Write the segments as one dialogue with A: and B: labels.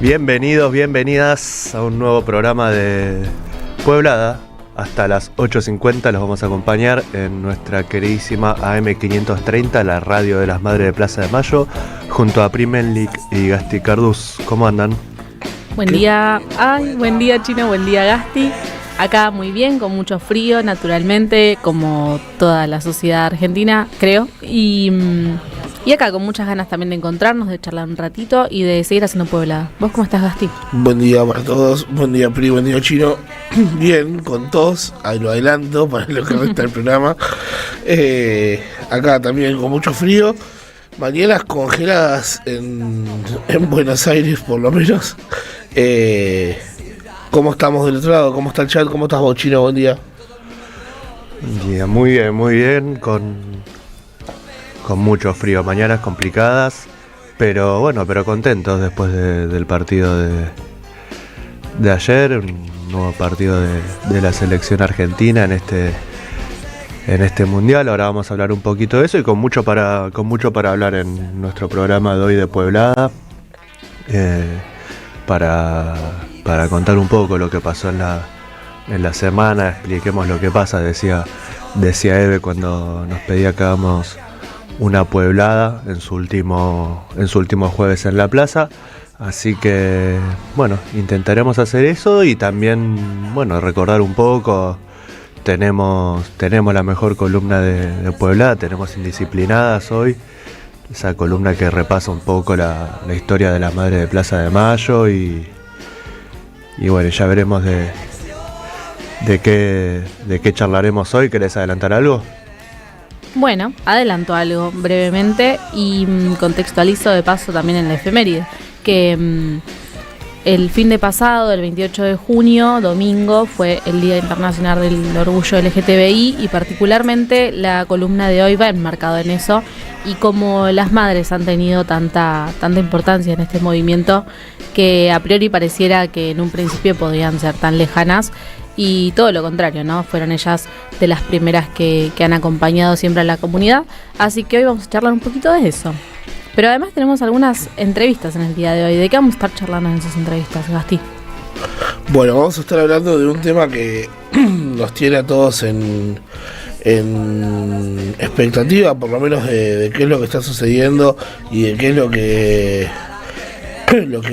A: Bienvenidos, bienvenidas a un nuevo programa de Pueblada. Hasta las 8:50 los vamos a acompañar en nuestra queridísima AM530, la radio de las Madres de Plaza de Mayo, junto a Primenlik y Gasti Cardús. ¿Cómo andan?
B: Buen día, buen día Chino, buen día Gasti. Acá muy bien, con mucho frío, naturalmente, como toda la sociedad argentina, creo. Y acá con muchas ganas también de encontrarnos, de charlar un ratito y de seguir haciendo Pueblada. ¿Vos cómo estás, Gasti?
C: Buen día para todos, buen día Pri, buen día Chino. Bien, con todos, ahí lo adelanto para lo que resta del programa. Acá también con mucho frío, mañanas congeladas en Buenos Aires por lo menos. ¿Cómo estamos del otro lado? ¿Cómo está el chat? ¿Cómo estás vos, Chino? Buen día.
A: Muy bien, con mucho frío, mañanas complicadas, pero contentos después del partido de ayer, un nuevo partido de la selección argentina en este mundial. Ahora vamos a hablar un poquito de eso y con mucho para hablar en nuestro programa de hoy de Pueblada, para contar un poco lo que pasó en la semana. Expliquemos lo que pasa, decía Eve cuando nos pedía que hagamos una pueblada en su último jueves en la plaza. Así que intentaremos hacer eso y también recordar un poco. Tenemos la mejor columna de Pueblada, tenemos Indisciplinadas hoy, esa columna que repasa un poco la historia de la Madre de Plaza de Mayo y ya veremos de qué charlaremos hoy. ¿Querés adelantar algo?
B: Bueno, adelanto algo brevemente y contextualizo de paso también en la efeméride, que el fin de pasado, el 28 de junio, domingo, fue el Día Internacional del Orgullo LGTBI y particularmente la columna de hoy va enmarcado en eso y como las madres han tenido tanta importancia en este movimiento que a priori pareciera que en un principio podían ser tan lejanas. Y todo lo contrario, ¿no? Fueron ellas de las primeras que han acompañado siempre a la comunidad. Así que hoy vamos a charlar un poquito de eso. Pero además tenemos algunas entrevistas en el día de hoy. ¿De qué vamos a estar charlando en esas entrevistas, Gasti?
C: Bueno, vamos a estar hablando de un tema que nos tiene a todos en expectativa, por lo menos de qué es lo que está sucediendo y de qué es lo que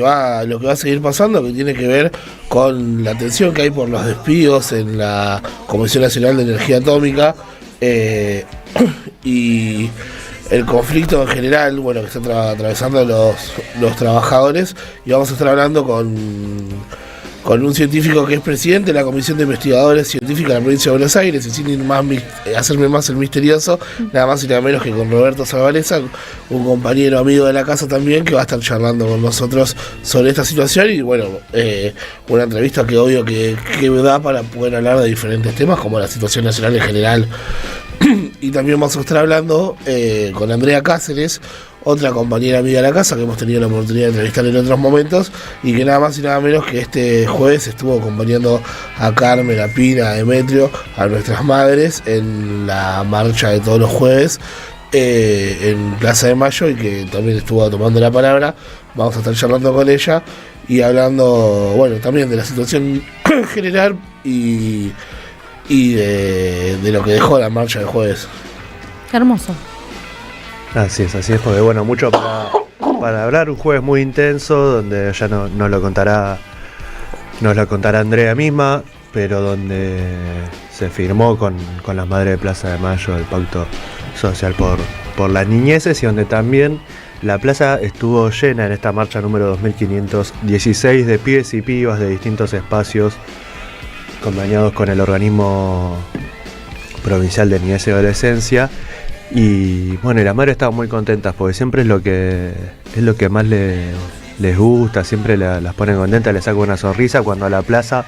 C: va a seguir pasando, que tiene que ver con la tensión que hay por los despidos en la Comisión Nacional de Energía Atómica y el conflicto en general, que están atravesando los trabajadores. Y vamos a estar hablando con un científico que es presidente de la Comisión de Investigadores Científicos de la Provincia de Buenos Aires, y sin hacerme más el misterioso, nada más y nada menos que con Roberto Zavaleza, un compañero amigo de la casa también, que va a estar charlando con nosotros sobre esta situación. Y una entrevista que obvio que da para poder hablar de diferentes temas, como la situación nacional en general. Y también vamos a estar hablando con Andrea Cáceres, otra compañera amiga de la casa que hemos tenido la oportunidad de entrevistar en otros momentos y que nada más y nada menos que este jueves estuvo acompañando a Carmen, a Pina, a Demetrio, a nuestras madres en la marcha de todos los jueves en Plaza de Mayo, y que también estuvo tomando la palabra. Vamos a estar charlando con ella y hablando también de la situación general y de lo que dejó la marcha del jueves.
B: Qué hermoso.
A: Así es, porque mucho para hablar, un jueves muy intenso, donde ya nos lo contará Andrea misma, pero donde se firmó con las Madres de Plaza de Mayo el Pacto Social por las Niñeces, y donde también la plaza estuvo llena en esta marcha número 2516 de pibes y pibas de distintos espacios, acompañados con el organismo provincial de niñez y adolescencia. Y las madres estaban muy contentas porque siempre es lo que más les gusta, siempre las ponen contentas, les saca una sonrisa cuando a la plaza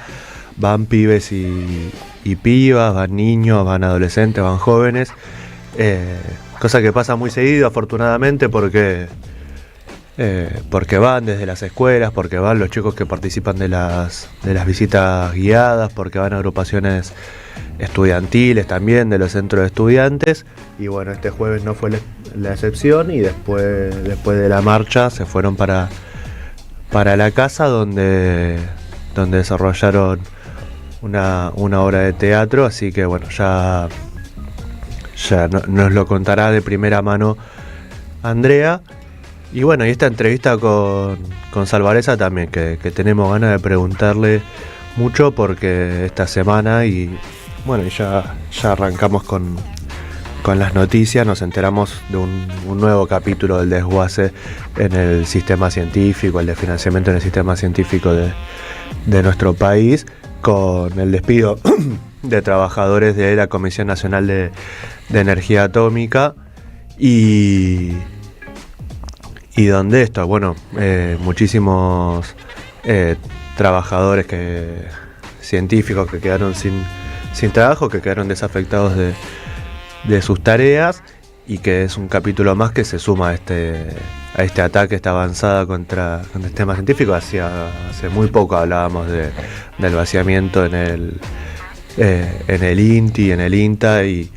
A: van pibes y pibas, van niños, van adolescentes, van jóvenes, cosa que pasa muy seguido afortunadamente porque van desde las escuelas, porque van los chicos que participan de las visitas guiadas, porque van a agrupaciones estudiantiles también, de los centros de estudiantes. Y este jueves no fue la excepción, y después de la marcha se fueron para para la casa, donde desarrollaron una obra de teatro, así que bueno, ya nos lo contará de primera mano Andrea. Y bueno, y esta entrevista con Salvarezza también, que tenemos ganas de preguntarle mucho, porque esta semana, y bueno, ya arrancamos con las noticias, nos enteramos de un nuevo capítulo del desguace en el sistema científico, el de financiamiento en el sistema científico de nuestro país, con el despido de trabajadores de la Comisión Nacional de Energía Atómica, y donde esto, bueno, muchísimos trabajadores científicos que quedaron sin trabajo, que quedaron desafectados de sus tareas, y que es un capítulo más que se suma a este ataque, esta avanzada contra el sistema científico. Hace muy poco hablábamos del vaciamiento en el INTI, en el INTA, y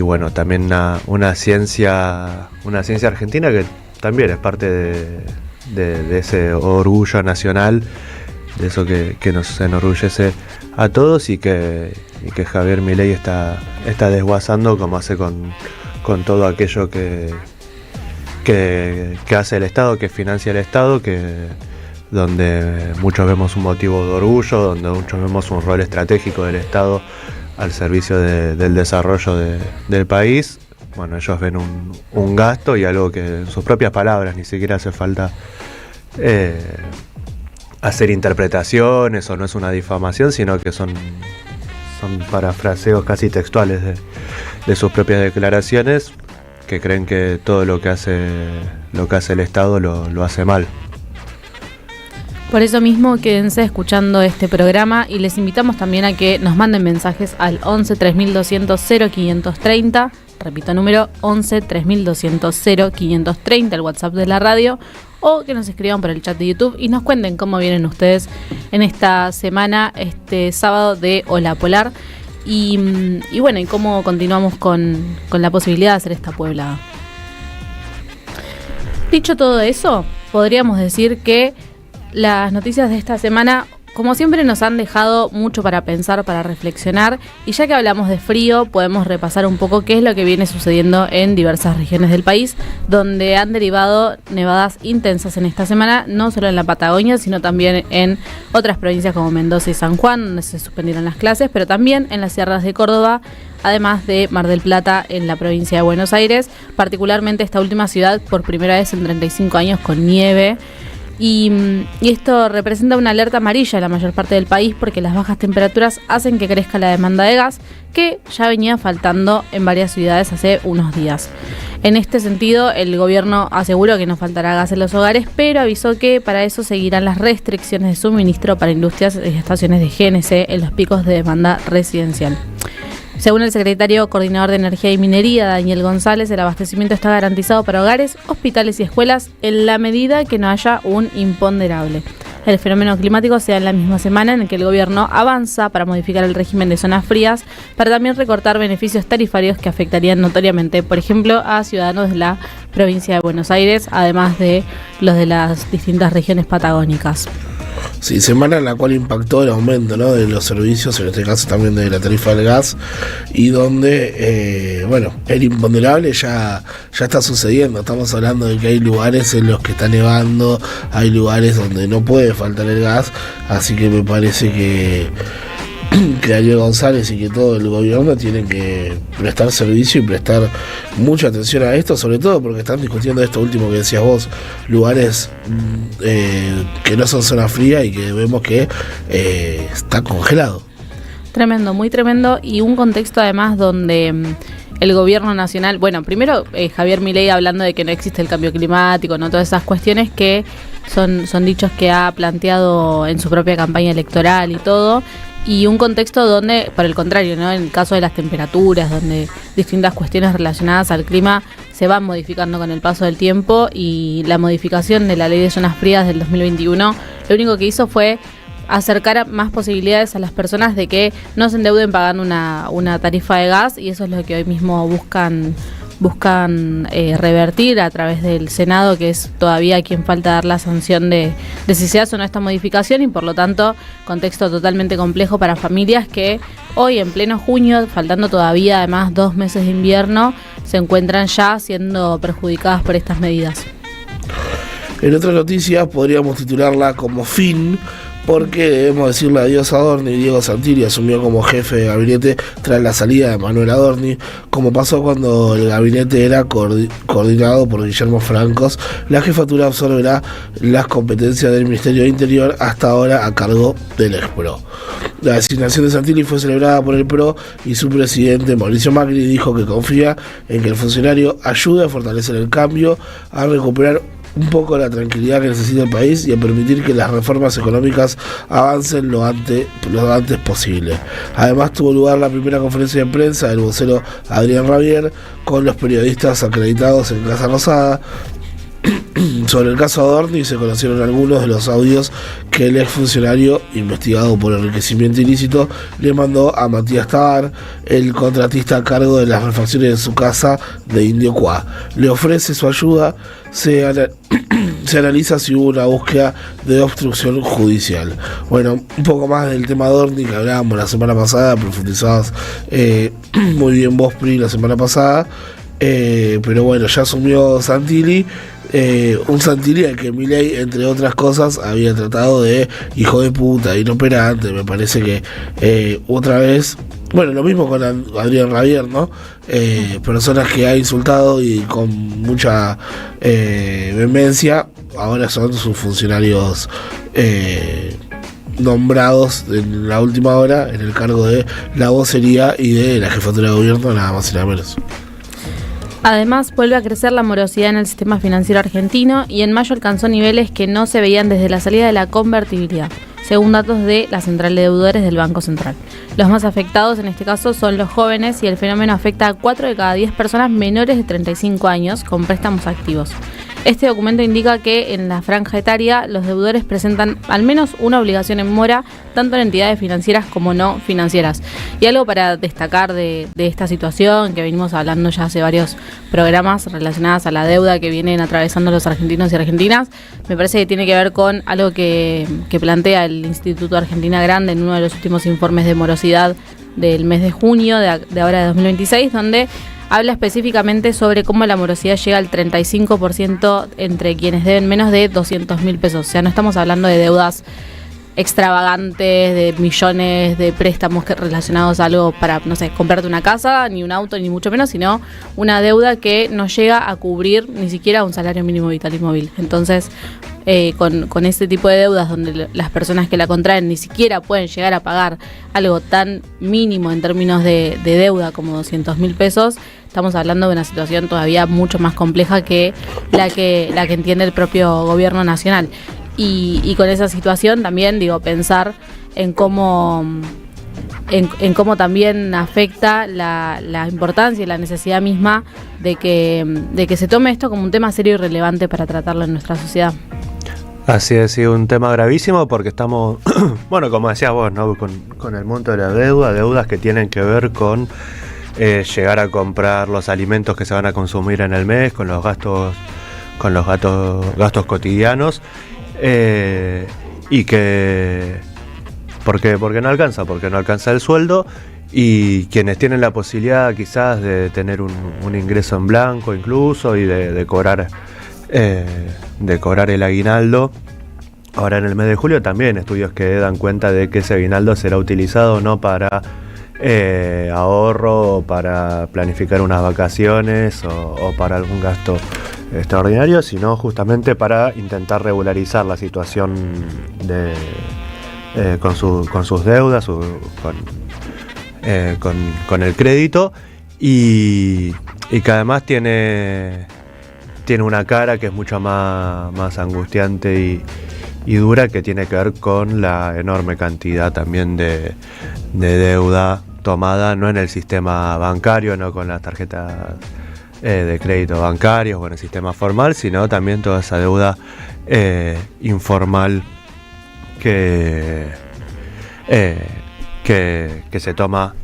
A: bueno, también una ciencia argentina que también es parte de ese orgullo nacional, de eso que nos enorgullece a todos, y que Javier Milei está desguazando, como hace con todo aquello que hace el Estado, que financia el Estado, donde muchos vemos un motivo de orgullo, donde muchos vemos un rol estratégico del Estado al servicio del desarrollo del país. Bueno, ellos ven un gasto, y algo que, en sus propias palabras, ni siquiera hace falta hacer interpretaciones, o no es una difamación, sino que son parafraseos casi textuales de sus propias declaraciones, que creen que todo lo que hace el Estado lo hace mal.
B: Por eso mismo, quédense escuchando este programa, y les invitamos también a que nos manden mensajes al 11 3200 0530. Repito, número 11 3200 0530, el WhatsApp de la radio, o que nos escriban por el chat de YouTube y nos cuenten cómo vienen ustedes en esta semana, este sábado de Ola Polar, y bueno, y cómo continuamos con la posibilidad de hacer esta pueblada. Dicho todo eso, podríamos decir que las noticias de esta semana, como siempre, nos han dejado mucho para pensar, para reflexionar, y ya que hablamos de frío, podemos repasar un poco qué es lo que viene sucediendo en diversas regiones del país, donde han derivado nevadas intensas en esta semana, no solo en la Patagonia, sino también en otras provincias como Mendoza y San Juan, donde se suspendieron las clases, pero también en las sierras de Córdoba, además de Mar del Plata, en la provincia de Buenos Aires, particularmente esta última ciudad, por primera vez en 35 años, con nieve. Y esto representa una alerta amarilla en la mayor parte del país, porque las bajas temperaturas hacen que crezca la demanda de gas, que ya venía faltando en varias ciudades hace unos días. En este sentido, el gobierno aseguró que no faltará gas en los hogares, pero avisó que para eso seguirán las restricciones de suministro para industrias y estaciones de GNC en los picos de demanda residencial. Según el secretario coordinador de Energía y Minería, Daniel González, el abastecimiento está garantizado para hogares, hospitales y escuelas en la medida que no haya un imponderable. El fenómeno climático se da en la misma semana en la que el gobierno avanza para modificar el régimen de zonas frías, para también recortar beneficios tarifarios que afectarían notoriamente, por ejemplo, a ciudadanos de la provincia de Buenos Aires, además de los de las distintas regiones patagónicas.
C: Sí, semana en la cual impactó el aumento, ¿no?, de los servicios, en este caso también de la tarifa del gas, y donde, el imponderable ya está sucediendo. Estamos hablando de que hay lugares en los que está nevando, hay lugares donde no puede faltar el gas, así que me parece que Daniel González y que todo el gobierno tienen que prestar servicio y prestar mucha atención a esto, sobre todo porque están discutiendo esto último que decías vos, lugares que no son zona fría y que vemos que está congelado.
B: Tremendo, muy tremendo, y un contexto además donde el gobierno nacional, primero Javier Milei hablando de que no existe el cambio climático, no, todas esas cuestiones que son dichos que ha planteado en su propia campaña electoral y todo. Y un contexto donde, por el contrario, ¿no?, en el caso de las temperaturas, donde distintas cuestiones relacionadas al clima se van modificando con el paso del tiempo, y la modificación de la ley de zonas frías del 2021 lo único que hizo fue acercar más posibilidades a las personas de que no se endeuden pagando una tarifa de gas, y eso es lo que hoy mismo buscan buscan revertir a través del Senado, que es todavía quien falta dar la sanción de si se hace o no esta modificación, y por lo tanto contexto totalmente complejo para familias que hoy en pleno junio, faltando todavía además 2 meses de invierno, se encuentran ya siendo perjudicadas por estas medidas.
C: En otras noticias podríamos titularla como fin, porque debemos decirle adiós a Adorni. Diego Santilli asumió como jefe de gabinete tras la salida de Manuel Adorni, como pasó cuando el gabinete era coordinado por Guillermo Francos. La jefatura absorberá las competencias del Ministerio de Interior, hasta ahora a cargo del ex-PRO. La designación de Santilli fue celebrada por el PRO y su presidente Mauricio Macri dijo que confía en que el funcionario ayude a fortalecer el cambio, a recuperar un poco la tranquilidad que necesita el país y a permitir que las reformas económicas avancen lo antes posible. Además tuvo lugar la primera conferencia de prensa del vocero Adrián Rabier con los periodistas acreditados en Casa Rosada. Sobre el caso Adorni se conocieron algunos de los audios que el exfuncionario, investigado por enriquecimiento ilícito, le mandó a Matías Tabar, el contratista a cargo de las refacciones de su casa de Indio Cuá. Le ofrece su ayuda. Se analiza si hubo una búsqueda de obstrucción judicial. Bueno, un poco más del tema Adorni que hablábamos la semana pasada, profundizados muy bien vos, Pri, la semana pasada. Pero bueno, ya asumió Santilli, un Santilli al que Milei, entre otras cosas, había tratado de hijo de puta, inoperante. Me parece que otra vez, bueno, lo mismo con Adrián Rabier, ¿no? Personas que ha insultado y con mucha vehemencia, ahora son sus funcionarios nombrados en la última hora en el cargo de la vocería y de la jefatura de gobierno, nada más y nada menos.
B: Además, vuelve a crecer la morosidad en el sistema financiero argentino y en mayo alcanzó niveles que no se veían desde la salida de la convertibilidad, según datos de la Central de Deudores del Banco Central. Los más afectados en este caso son los jóvenes y el fenómeno afecta a 4 de cada 10 personas menores de 35 años con préstamos activos. Este documento indica que en la franja etaria los deudores presentan al menos una obligación en mora, tanto en entidades financieras como no financieras. Y algo para destacar de esta situación, que venimos hablando ya hace varios programas relacionados a la deuda que vienen atravesando los argentinos y argentinas, me parece que tiene que ver con algo que plantea el Instituto Argentina Grande en uno de los últimos informes de morosidad del mes de junio de ahora de 2026, donde habla específicamente sobre cómo la morosidad llega al 35% entre quienes deben menos de 200.000 pesos. O sea, no estamos hablando de deudas extravagantes, de millones de préstamos relacionados a algo para, no sé, comprarte una casa, ni un auto, ni mucho menos, sino una deuda que no llega a cubrir ni siquiera un salario mínimo vital y móvil. Entonces, con este tipo de deudas donde las personas que la contraen ni siquiera pueden llegar a pagar algo tan mínimo en términos de deuda como 200.000 pesos, estamos hablando de una situación todavía mucho más compleja que la que entiende el propio gobierno nacional. Y con esa situación también, pensar en cómo también afecta la importancia y la necesidad misma de que se tome esto como un tema serio y relevante para tratarlo en nuestra sociedad.
A: Así es, sí, un tema gravísimo porque estamos, bueno, como decías vos, ¿no? Con el monto de la deudas que tienen que ver con llegar a comprar los alimentos que se van a consumir en el mes, con los gastos cotidianos, y que porque no alcanza el sueldo, y quienes tienen la posibilidad quizás de tener un ingreso en blanco incluso y de cobrar el aguinaldo. Ahora en el mes de julio también estudios que dan cuenta de que ese aguinaldo será utilizado no para ahorro o para planificar unas vacaciones o para algún gasto extraordinario, sino justamente para intentar regularizar la situación con sus deudas, con el crédito, y que además tiene una cara que es mucho más angustiante y dura, que tiene que ver con la enorme cantidad también de deuda tomada, no en el sistema bancario, no con las tarjetas de crédito bancarios o en el sistema formal, sino también toda esa deuda informal que se toma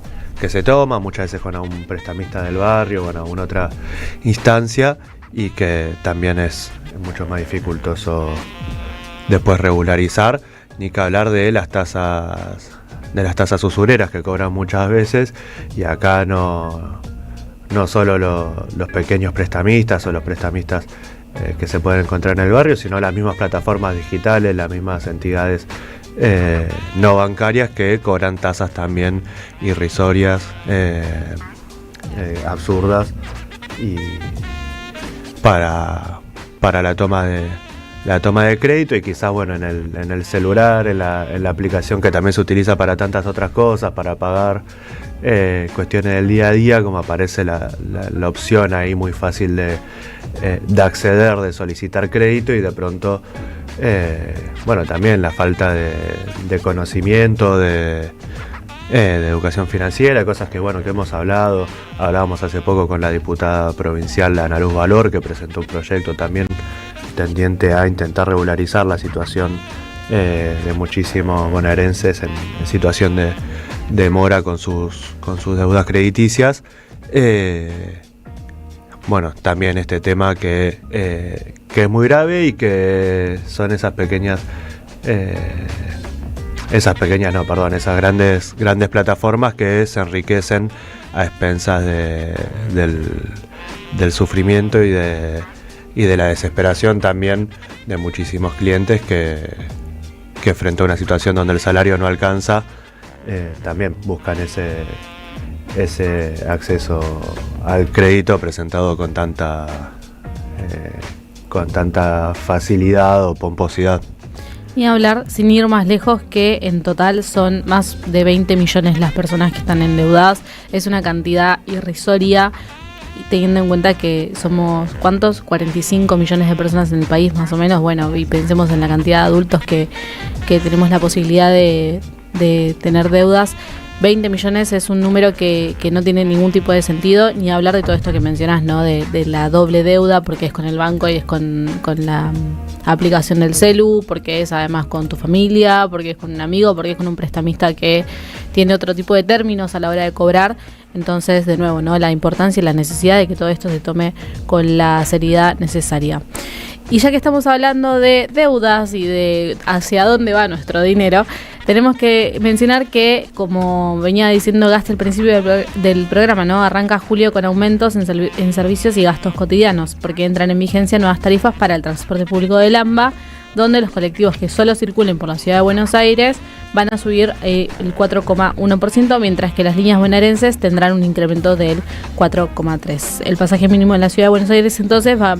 A: se toma, muchas veces con algún prestamista del barrio, con alguna otra instancia, y que también es mucho más dificultoso después regularizar, ni que hablar de las tasas usureras que cobran muchas veces, y acá no solo los pequeños prestamistas o los prestamistas que se pueden encontrar en el barrio, sino las mismas plataformas digitales, las mismas entidades no bancarias que cobran tasas también irrisorias, absurdas, y para la toma de crédito, y quizás en el celular, en la aplicación que también se utiliza para tantas otras cosas, para pagar cuestiones del día a día, como aparece la opción ahí muy fácil de acceder, de solicitar crédito, y de pronto también la falta de conocimiento, de educación financiera, cosas que hemos hablábamos hace poco con la diputada provincial Ana Luz Valor, que presentó un proyecto también tendiente a intentar regularizar la situación de muchísimos bonaerenses en situación de mora con sus deudas crediticias. También este tema que es muy grave, y que son esas grandes plataformas que se enriquecen a expensas del sufrimiento y de la desesperación también de muchísimos clientes que frente a una situación donde el salario no alcanza, también buscan ese acceso al crédito presentado con tanta facilidad o pomposidad.
B: Y hablar, sin ir más lejos, que en total son más de 20 millones las personas que están endeudadas. Es una cantidad irrisoria, teniendo en cuenta que somos, ¿cuántos? 45 millones de personas en el país, más o menos. Y pensemos en la cantidad de adultos que tenemos la posibilidad de tener deudas. 20 millones es un número que no tiene ningún tipo de sentido, ni hablar de todo esto que mencionás, ¿no? De la doble deuda, porque es con el banco y es con la aplicación del celu, porque es además con tu familia, porque es con un amigo, porque es con un prestamista que tiene otro tipo de términos a la hora de cobrar. Entonces, de nuevo, ¿no? La importancia y la necesidad de que todo esto se tome con la seriedad necesaria. Y ya que estamos hablando de deudas y de hacia dónde va nuestro dinero, tenemos que mencionar que, como venía diciendo Gasti al principio del programa, ¿no? Arranca julio con aumentos en servicios y gastos cotidianos, porque entran en vigencia nuevas tarifas para el transporte público del AMBA, donde los colectivos que solo circulen por la ciudad de Buenos Aires van a subir el 4,1%, mientras que las líneas bonaerenses tendrán un incremento del 4,3%. El pasaje mínimo en la ciudad de Buenos Aires entonces va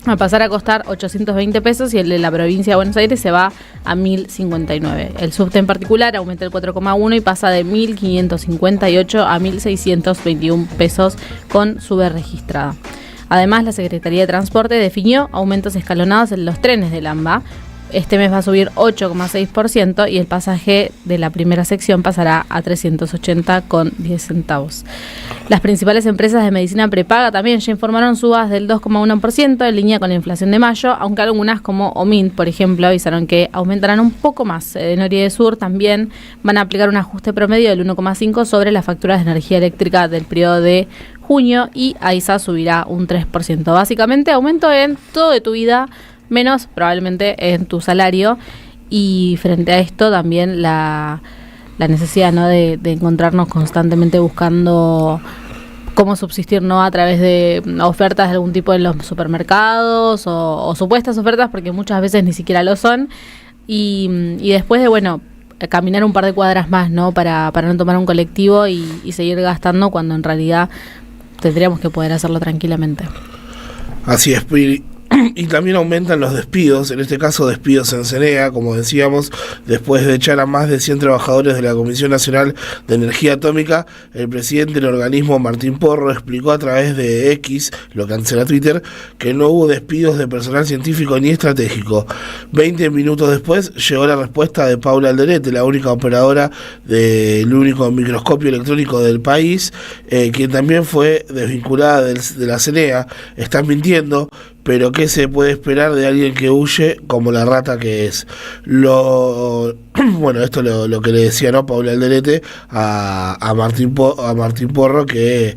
B: a pasar a costar 820 pesos, y el de la provincia de Buenos Aires se va a 1.059. El subte en particular aumenta el 4,1% y pasa de 1.558 a 1.621 pesos con sube registrada. Además, la Secretaría de Transporte definió aumentos escalonados en los trenes del AMBA. Este mes va a subir 8,6%, y el pasaje de la primera sección pasará a 380,10 centavos. Las principales empresas de medicina prepaga también ya informaron subas del 2,1% en línea con la inflación de mayo, aunque algunas, como OMINT, por ejemplo, avisaron que aumentarán un poco más. Nori y Sur también van a aplicar un ajuste promedio del 1,5% sobre las facturas de energía eléctrica del periodo de junio, y AISA subirá un 3%. Básicamente, aumento en todo de tu vida, menos probablemente en tu salario. Y frente a esto también la necesidad, ¿no? de encontrarnos constantemente buscando cómo subsistir, ¿no? A través de ofertas de algún tipo en los supermercados o supuestas ofertas, porque muchas veces ni siquiera lo son, y después de caminar un par de cuadras más, ¿no? para no tomar un colectivo y seguir gastando, cuando en realidad tendríamos que poder hacerlo tranquilamente.
C: Así es, Piri. Y también aumentan los despidos, en este caso despidos en CENEA, como decíamos, después de echar a más de 100 trabajadores de la Comisión Nacional de Energía Atómica. El presidente del organismo, Martín Porro, explicó a través de X, lo que antes era Twitter, que no hubo despidos de personal científico ni estratégico. 20 minutos después llegó la respuesta de Paula Alderete, la única operadora del único microscopio electrónico del país, quien también fue desvinculada de la CENEA. Están mintiendo, pero ¿qué se puede esperar de alguien que huye como la rata que es? Bueno, esto lo que le decía, ¿no?, Paula Alderete a Martín Porro, que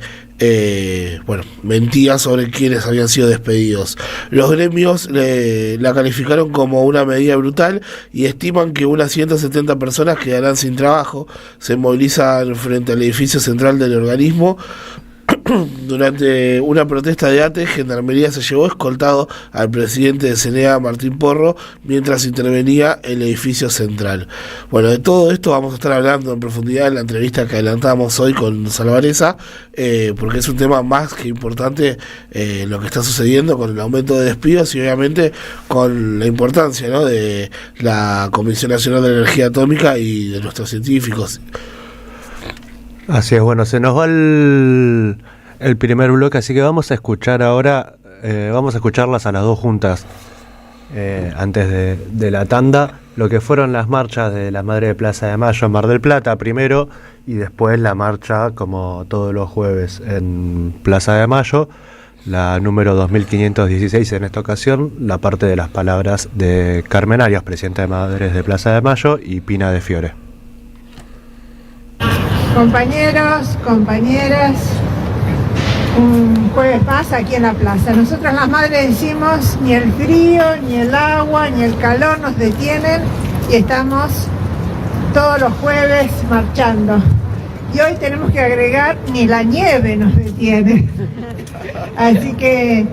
C: bueno, mentía sobre quiénes habían sido despedidos. Los gremios la calificaron como una medida brutal y estiman que unas 170 personas quedarán sin trabajo. Se movilizan frente al edificio central del organismo. Durante una protesta de ATE, Gendarmería se llevó escoltado al presidente de CNA, Martín Porro, mientras intervenía el edificio central. Bueno, de todo esto vamos a estar hablando en profundidad en la entrevista que adelantamos hoy con Salvareza, porque es un tema más que importante, lo que está sucediendo con el aumento de despidos y obviamente con la importancia, ¿no?, de la Comisión Nacional de Energía Atómica y de nuestros científicos.
A: Así es, bueno, se nos va el primer bloque, así que vamos a escuchar ahora, vamos a escucharlas a las dos juntas, antes de la tanda, lo que fueron las marchas de la Madre de Plaza de Mayo en Mar del Plata primero, y después la marcha, como todos los jueves, en Plaza de Mayo, la número 2516 en esta ocasión, la parte de las palabras de Carmen Arias, presidenta de Madres de Plaza de Mayo, y Pina de Fiore.
D: Compañeros, compañeras, un jueves más aquí en la plaza. Nosotros las madres decimos, ni el frío, ni el agua, ni el calor nos detienen y estamos todos los jueves marchando. Y hoy tenemos que agregar, ni la nieve nos detiene. Así que,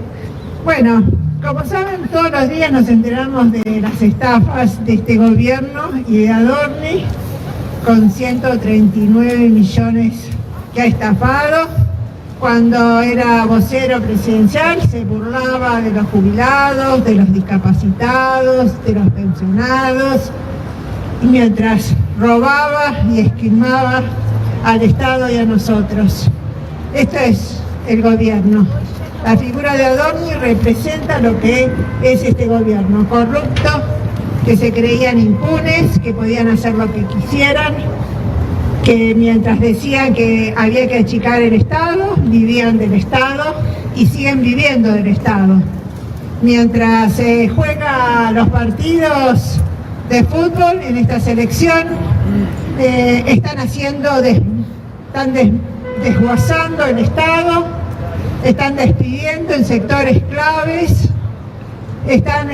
D: bueno, como saben, todos los días nos enteramos de las estafas de este gobierno y de Adorni, con 139 millones que ha estafado. Cuando era vocero presidencial se burlaba de los jubilados, de los discapacitados, de los pensionados, y mientras robaba y esquilmaba al Estado y a nosotros. Esto es el gobierno. La figura de Adorni representa lo que es este gobierno corrupto, que se creían impunes, que podían hacer lo que quisieran, que mientras decían que había que achicar el Estado, vivían del Estado y siguen viviendo del Estado. Mientras se juega los partidos de fútbol en esta selección, están desguazando el Estado, están despidiendo en sectores claves, están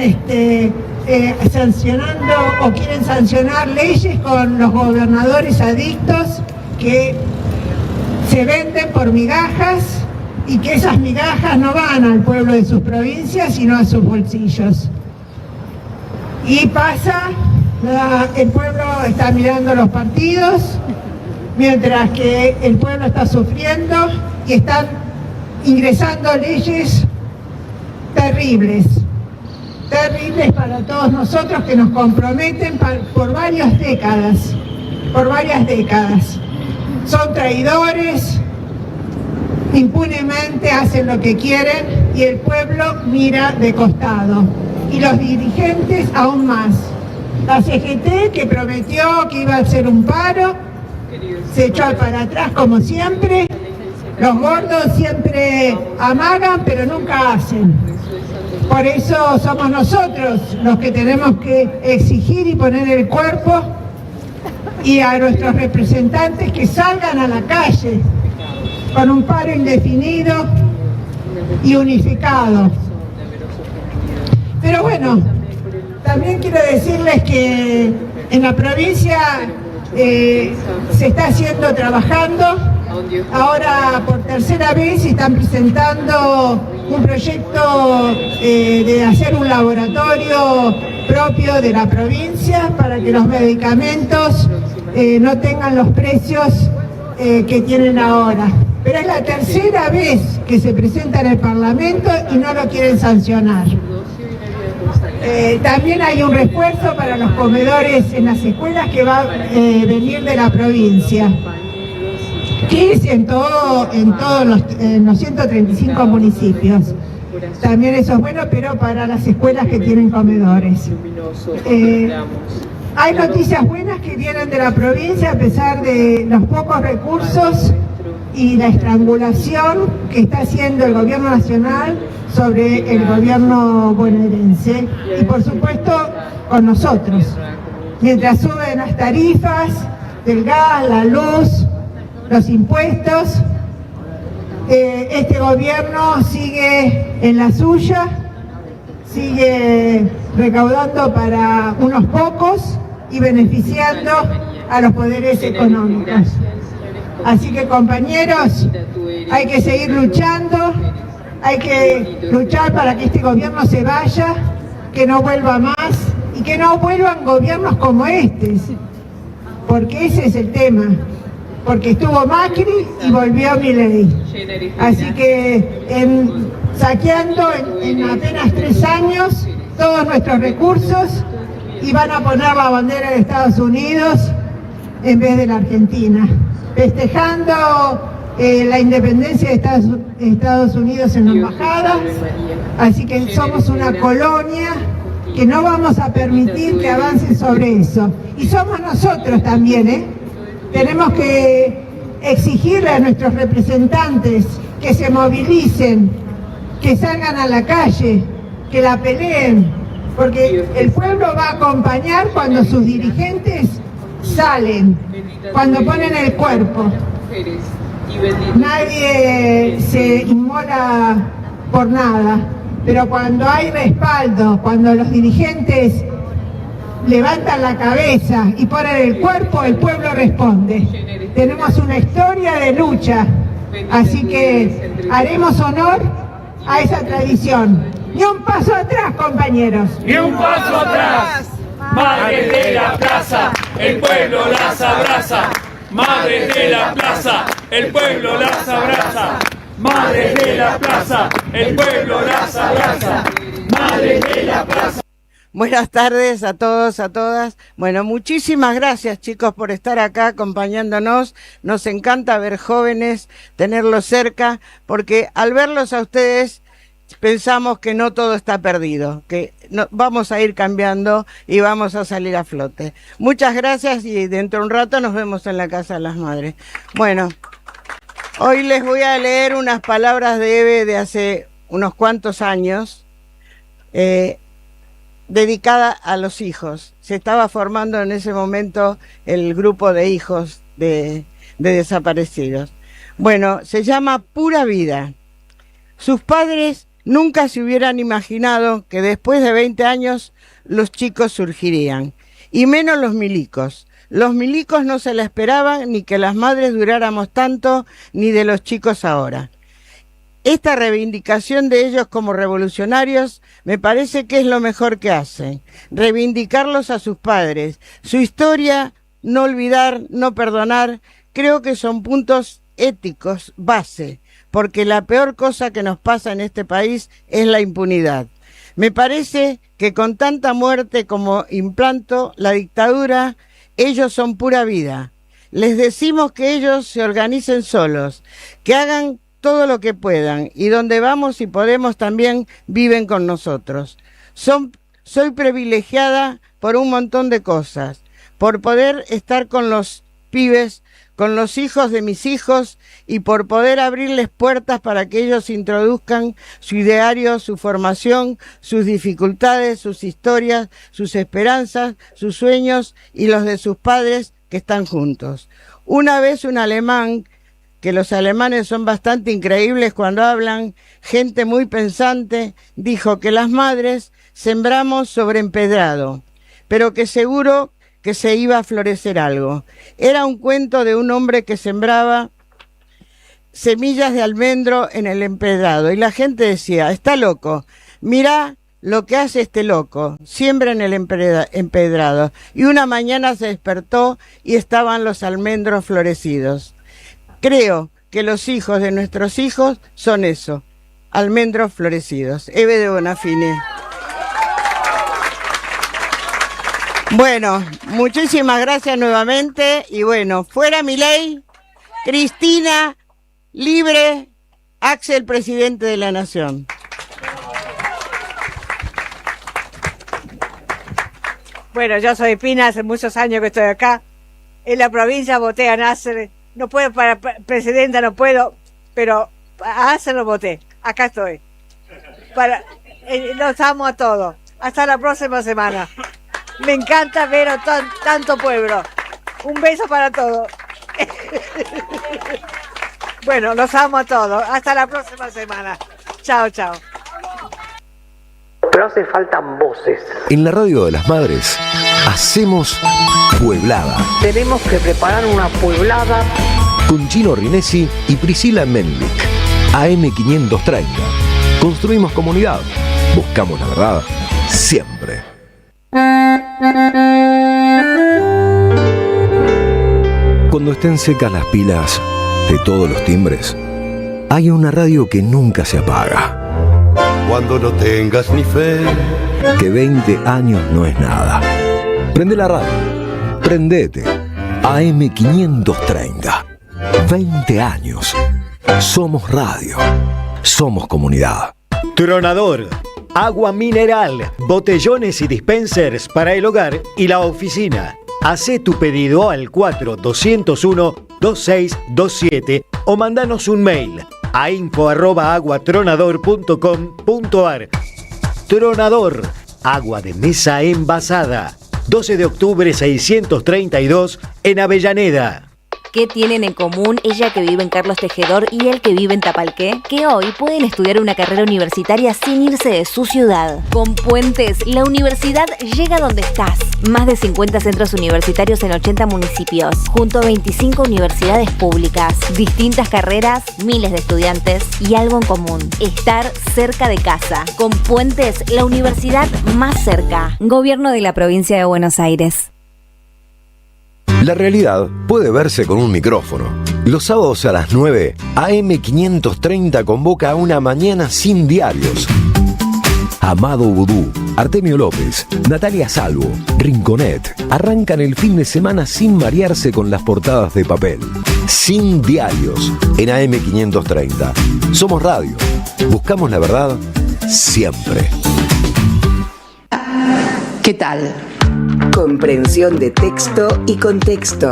D: sancionando o quieren sancionar leyes con los gobernadores adictos que se venden por migajas y que esas migajas no van al pueblo de sus provincias sino a sus bolsillos. Y pasa, el pueblo está mirando los partidos mientras que el pueblo está sufriendo y están ingresando leyes terribles para todos nosotros, que nos comprometen por varias décadas. Son traidores, impunemente hacen lo que quieren y el pueblo mira de costado. Y los dirigentes aún más. La CGT, que prometió que iba a hacer un paro, se echó para atrás como siempre. Los gordos siempre amagan, pero nunca hacen. Por eso somos nosotros los que tenemos que exigir y poner el cuerpo, y a nuestros representantes que salgan a la calle con un paro indefinido y unificado. Pero bueno, también quiero decirles que en la provincia se está trabajando. Ahora por tercera vez están presentando un proyecto de hacer un laboratorio propio de la provincia para que los medicamentos no tengan los precios que tienen ahora. Pero es la tercera vez que se presenta en el Parlamento y no lo quieren sancionar. También hay un refuerzo para los comedores en las escuelas que va a venir de la provincia, que es en todos los 135 municipios. También eso es bueno, pero para las escuelas que tienen comedores. Hay noticias buenas que vienen de la provincia a pesar de los pocos recursos y la estrangulación que está haciendo el gobierno nacional sobre el gobierno bonaerense y por supuesto con nosotros. Mientras suben las tarifas del gas, la luz, los impuestos, este gobierno sigue en la suya, sigue recaudando para unos pocos y beneficiando a los poderes económicos. Así que, compañeros, hay que seguir luchando, hay que luchar para que este gobierno se vaya, que no vuelva más y que no vuelvan gobiernos como este, porque ese es el tema, porque estuvo Macri y volvió Milei. Así que saqueando en apenas 3 años todos nuestros recursos y van a poner la bandera de Estados Unidos en vez de la Argentina, festejando la independencia de Estados Unidos en la embajada. Así que somos una colonia que no vamos a permitir que avancen sobre eso. Y somos nosotros también, tenemos que exigirle a nuestros representantes que se movilicen, que salgan a la calle, que la peleen, porque el pueblo va a acompañar cuando sus dirigentes salen, cuando ponen el cuerpo. Nadie se inmola por nada, pero cuando hay respaldo, cuando los dirigentes levantan la cabeza y ponen el cuerpo, el pueblo responde. Tenemos una historia de lucha, así que haremos honor a esa tradición. Ni un paso atrás, compañeros.
E: Ni un paso atrás. Madres de la plaza, el pueblo las abraza. Madres de la plaza, el pueblo las abraza. Madres de la plaza, el pueblo las abraza. Madres de la plaza.
F: Buenas tardes a todos, a todas. Bueno, muchísimas gracias, chicos, por estar acá acompañándonos. Nos encanta ver jóvenes, tenerlos cerca, porque al verlos a ustedes pensamos que no todo está perdido, que vamos a ir cambiando y vamos a salir a flote. Muchas gracias y dentro de un rato nos vemos en la Casa de las Madres. Bueno, hoy les voy a leer unas palabras de Eve de hace unos cuantos años, dedicada a los hijos. Se estaba formando en ese momento el grupo de hijos de desaparecidos. Bueno, se llama Pura Vida. Sus padres nunca se hubieran imaginado que después de 20 años los chicos surgirían, y menos los milicos. Los milicos no se la esperaban ni que las madres duráramos tanto, ni de los chicos ahora. Esta reivindicación de ellos como revolucionarios me parece que es lo mejor que hacen. Reivindicarlos a sus padres, su historia, no olvidar, no perdonar, creo que son puntos éticos base, porque la peor cosa que nos pasa en este país es la impunidad. Me parece que con tanta muerte como implanto la dictadura, ellos son pura vida. Les decimos que ellos se organicen solos, que hagan todo lo que puedan, y donde vamos y podemos también viven con nosotros. Soy privilegiada por un montón de cosas, por poder estar con los pibes, con los hijos de mis hijos, y por poder abrirles puertas para que ellos introduzcan su ideario, su formación, sus dificultades, sus historias, sus esperanzas, sus sueños y los de sus padres que están juntos. Una vez un alemán, que los alemanes son bastante increíbles cuando hablan, gente muy pensante, dijo que las madres sembramos sobre empedrado, pero que seguro que se iba a florecer algo. Era un cuento de un hombre que sembraba semillas de almendro en el empedrado y la gente decía, está loco, mirá lo que hace este loco, siembra en el empedrado. Y una mañana se despertó y estaban los almendros florecidos. Creo que los hijos de nuestros hijos son eso, almendros florecidos. Eve de Bonafine. Bueno, muchísimas gracias nuevamente y bueno, fuera Milei, Cristina, libre, Axel, presidente de la Nación.
G: Bueno, yo soy Pina, hace muchos años que estoy acá. En la provincia voté a Nasser no puedo para presidenta, no puedo, pero se lo voté. Acá estoy. Los amo a todos. Hasta la próxima semana. Me encanta ver a tanto pueblo. Un beso para todos. Bueno, los amo a todos. Hasta la próxima semana. Chao, chao.
H: Pero hace faltan voces.
I: En la radio de las madres hacemos Pueblada.
H: Tenemos que preparar una pueblada.
I: Con Chino Rinesi y Priscila Menlik. AM530. Construimos comunidad. Buscamos la verdad siempre. Cuando estén secas las pilas de todos los timbres, hay una radio que nunca se apaga.
J: Cuando no tengas ni fe,
I: que 20 años no es nada. Prende la radio. Prendete. AM530. 20 años. Somos radio. Somos comunidad.
K: Tronador. Agua mineral, botellones y dispensers para el hogar y la oficina. Hacé tu pedido al 4201-2627 o mandanos un mail a info@aguatronador.com.ar. Tronador, agua de mesa envasada. 12 de octubre 632 en Avellaneda.
L: ¿Qué tienen en común ella que vive en Carlos Tejedor y él que vive en Tapalqué? Que hoy pueden estudiar una carrera universitaria sin irse de su ciudad. Con Puentes, la universidad llega donde estás. Más de 50 centros universitarios en 80 municipios, junto a 25 universidades públicas. Distintas carreras, miles de estudiantes y algo en común: estar cerca de casa. Con Puentes, la universidad más cerca. Gobierno de la Provincia de Buenos Aires.
I: La realidad puede verse con un micrófono. Los sábados a las 9, AM530 convoca a una mañana sin diarios. Amado Vudú, Artemio López, Natalia Salvo, Rinconet arrancan el fin de semana sin marearse con las portadas de papel. Sin diarios, en AM530. Somos radio. Buscamos la verdad siempre.
M: ¿Qué tal? Comprensión de texto y contexto.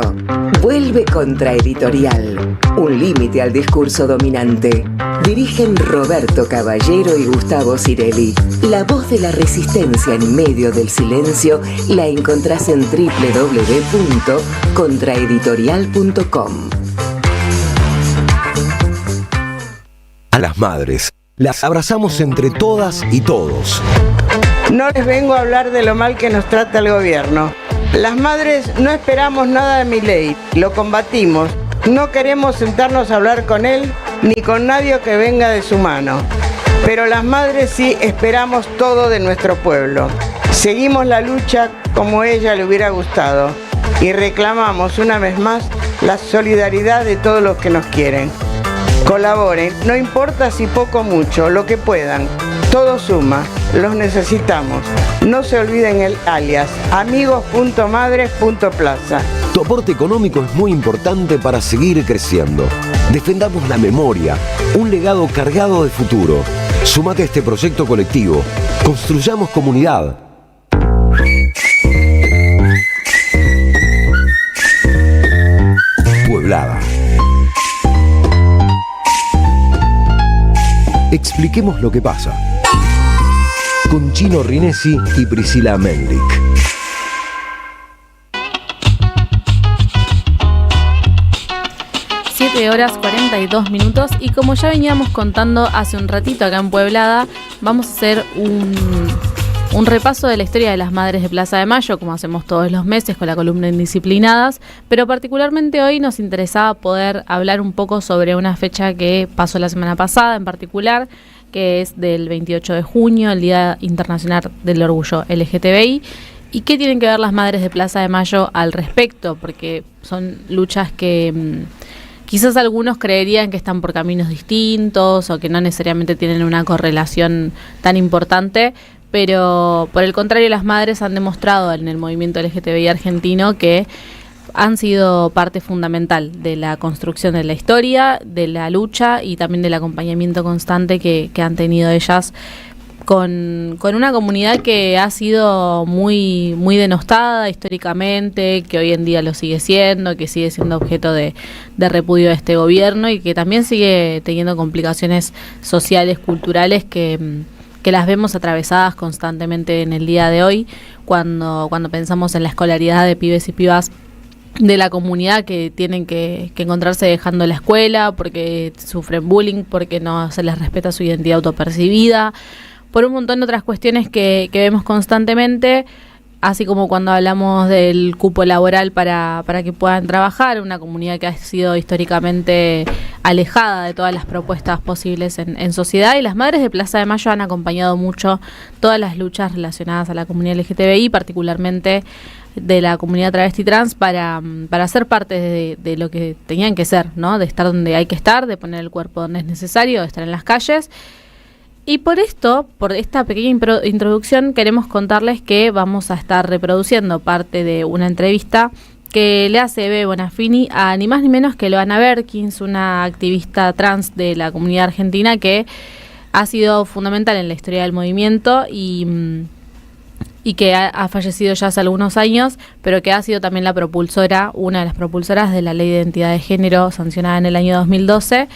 M: Vuelve Contraeditorial. Un límite al discurso dominante. Dirigen Roberto Caballero y Gustavo Cirelli. La voz de la resistencia en medio del silencio la encontrás en www.contraeditorial.com.
I: A las madres, las abrazamos entre todas y todos.
F: No les vengo a hablar de lo mal que nos trata el gobierno. Las madres no esperamos nada de Milei, lo combatimos. No queremos sentarnos a hablar con él ni con nadie que venga de su mano. Pero las madres sí esperamos todo de nuestro pueblo. Seguimos la lucha como a ella le hubiera gustado y reclamamos una vez más la solidaridad de todos los que nos quieren. Colaboren, no importa si poco o mucho, lo que puedan. Todo suma, los necesitamos. No se olviden el alias, amigos.madres.plaza.
I: Tu aporte económico es muy importante para seguir creciendo. Defendamos la memoria, un legado cargado de futuro. Súmate a este proyecto colectivo. Construyamos comunidad. Pueblada. Expliquemos lo que pasa. Con Chino Rinesi y Priscila Menlik.
B: Horas 42 minutos y como ya veníamos contando hace un ratito acá en Pueblada, vamos a hacer un repaso de la historia de las madres de Plaza de Mayo, como hacemos todos los meses con la columna Indisciplinadas, pero particularmente hoy nos interesaba poder hablar un poco sobre una fecha que pasó la semana pasada en particular, que es del 28 de junio, el Día Internacional del Orgullo LGTBI. ¿Y qué tienen que ver las madres de Plaza de Mayo al respecto? Porque son luchas que quizás algunos creerían que están por caminos distintos o que no necesariamente tienen una correlación tan importante, pero por el contrario las madres han demostrado en el movimiento LGTBI argentino que han sido parte fundamental de la construcción de la historia, de la lucha y también del acompañamiento constante que han tenido ellas con una comunidad que ha sido muy, muy denostada históricamente, que hoy en día lo sigue siendo, que sigue siendo objeto de repudio de este gobierno y que también sigue teniendo complicaciones sociales, culturales que las vemos atravesadas constantemente en el día de hoy, cuando pensamos en la escolaridad de pibes y pibas de la comunidad que tienen que encontrarse dejando la escuela porque sufren bullying, porque no se les respeta su identidad autopercibida, por un montón de otras cuestiones que vemos constantemente, así como cuando hablamos del cupo laboral para que puedan trabajar, una comunidad que ha sido históricamente alejada de todas las propuestas posibles en sociedad, y las Madres de Plaza de Mayo han acompañado mucho todas las luchas relacionadas a la comunidad LGTBI, particularmente de la comunidad travesti trans, para ser parte de lo que tenían que ser, ¿no? De estar donde hay que estar, de poner el cuerpo donde es necesario, de estar en las calles. Y por esta pequeña introducción, queremos contarles que vamos a estar reproduciendo parte de una entrevista que le hace Eve Bonafini a ni más ni menos que Loana Berkins, una activista trans de la comunidad argentina que ha sido fundamental en la historia del movimiento y que ha fallecido ya hace algunos años, pero que ha sido también una de las propulsoras de la Ley de Identidad de Género sancionada en el año 2012.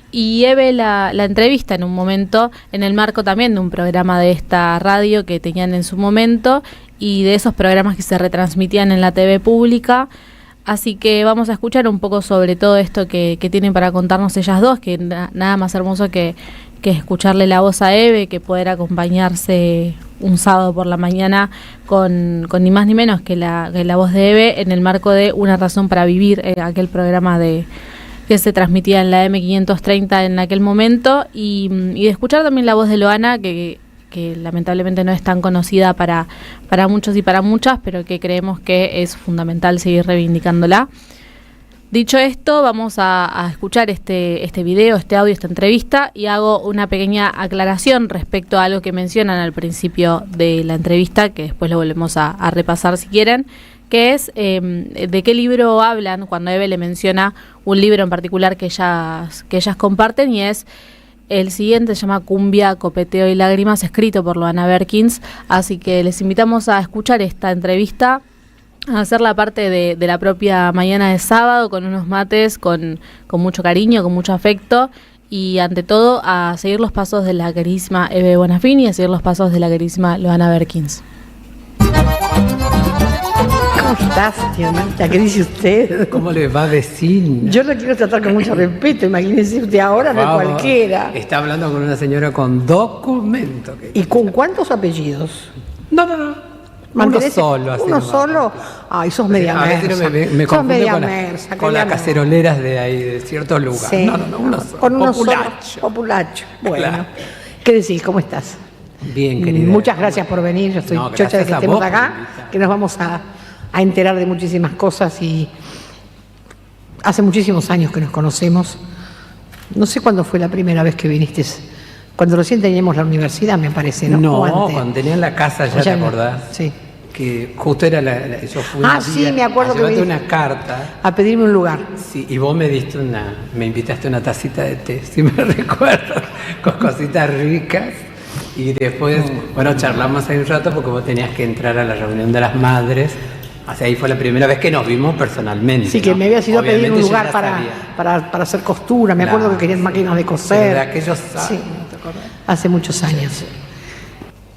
B: Y Eve la entrevista en un momento en el marco también de un programa de esta radio que tenían en su momento y de esos programas que se retransmitían en la TV pública. Así que vamos a escuchar un poco sobre todo esto que tienen para contarnos ellas dos, que nada más hermoso que escucharle la voz a Eve, que poder acompañarse un sábado por la mañana con ni más ni menos que la voz de Eve en el marco de Una Razón para Vivir, aquel programa que se transmitía en la M530 en aquel momento, y de escuchar también la voz de Loana, que lamentablemente no es tan conocida para muchos y para muchas, pero que creemos que es fundamental seguir reivindicándola. Dicho esto, vamos a escuchar este video, este audio, esta entrevista, y hago una pequeña aclaración respecto a algo que mencionan al principio de la entrevista, que después lo volvemos a repasar si quieren, que es de qué libro hablan cuando Eve le menciona un libro en particular que ellas comparten, y es el siguiente, se llama Cumbia, Copeteo y Lágrimas, escrito por Loana Berkins. Así que les invitamos a escuchar esta entrevista, a hacerla parte de la propia mañana de sábado, con unos mates, con mucho cariño, con mucho afecto, y ante todo a seguir los pasos de la queridísima Eve Bonafini y a seguir los pasos de la queridísima Loana Berkins.
N: ¿Cómo estás, tía Marta? ¿Qué dice usted?
O: ¿Cómo le va, vecina?
N: Yo lo quiero tratar con mucho respeto, imagínese usted ahora, no es cualquiera.
O: Está hablando con una señora con documento.
N: ¿Y con cuántos apellidos?
O: No. Uno solo. Así
N: ¿Uno
O: nomás.
N: solo? Ay, sos media mersa.
O: A veces me confundo con las caceroleras de ahí, de ciertos lugares.
N: Sí.
O: No, uno solo.
N: Con uno
O: Populacho.
N: solo. Populacho. Bueno.
O: Claro.
N: ¿Qué decís? ¿Cómo estás?
O: Bien, querida.
N: Muchas gracias por venir. Yo estoy chocha de que estemos acá, que nos vamos a enterar de muchísimas cosas, y hace muchísimos años que nos conocemos. No sé cuándo fue la primera vez que viniste. Cuando recién teníamos la universidad, me parece, ¿no?
O: No, cuando tenían la casa, ¿ya te acordás?
N: Sí.
O: Que justo era yo fui
N: sí, me acuerdo que
O: llevarte una carta
N: a pedirme un lugar.
O: Sí, y vos me invitaste una tacita de té, si me recuerdo, con cositas ricas. Y después, charlamos ahí un rato porque vos tenías que entrar a la reunión de las madres. O sea, ahí fue la primera vez que nos vimos personalmente.
N: Sí, que me habías ido a pedir un lugar
O: para
N: para hacer costura. Me acuerdo que querías máquinas de coser.
O: De aquellos años,
N: sí, hace muchos años.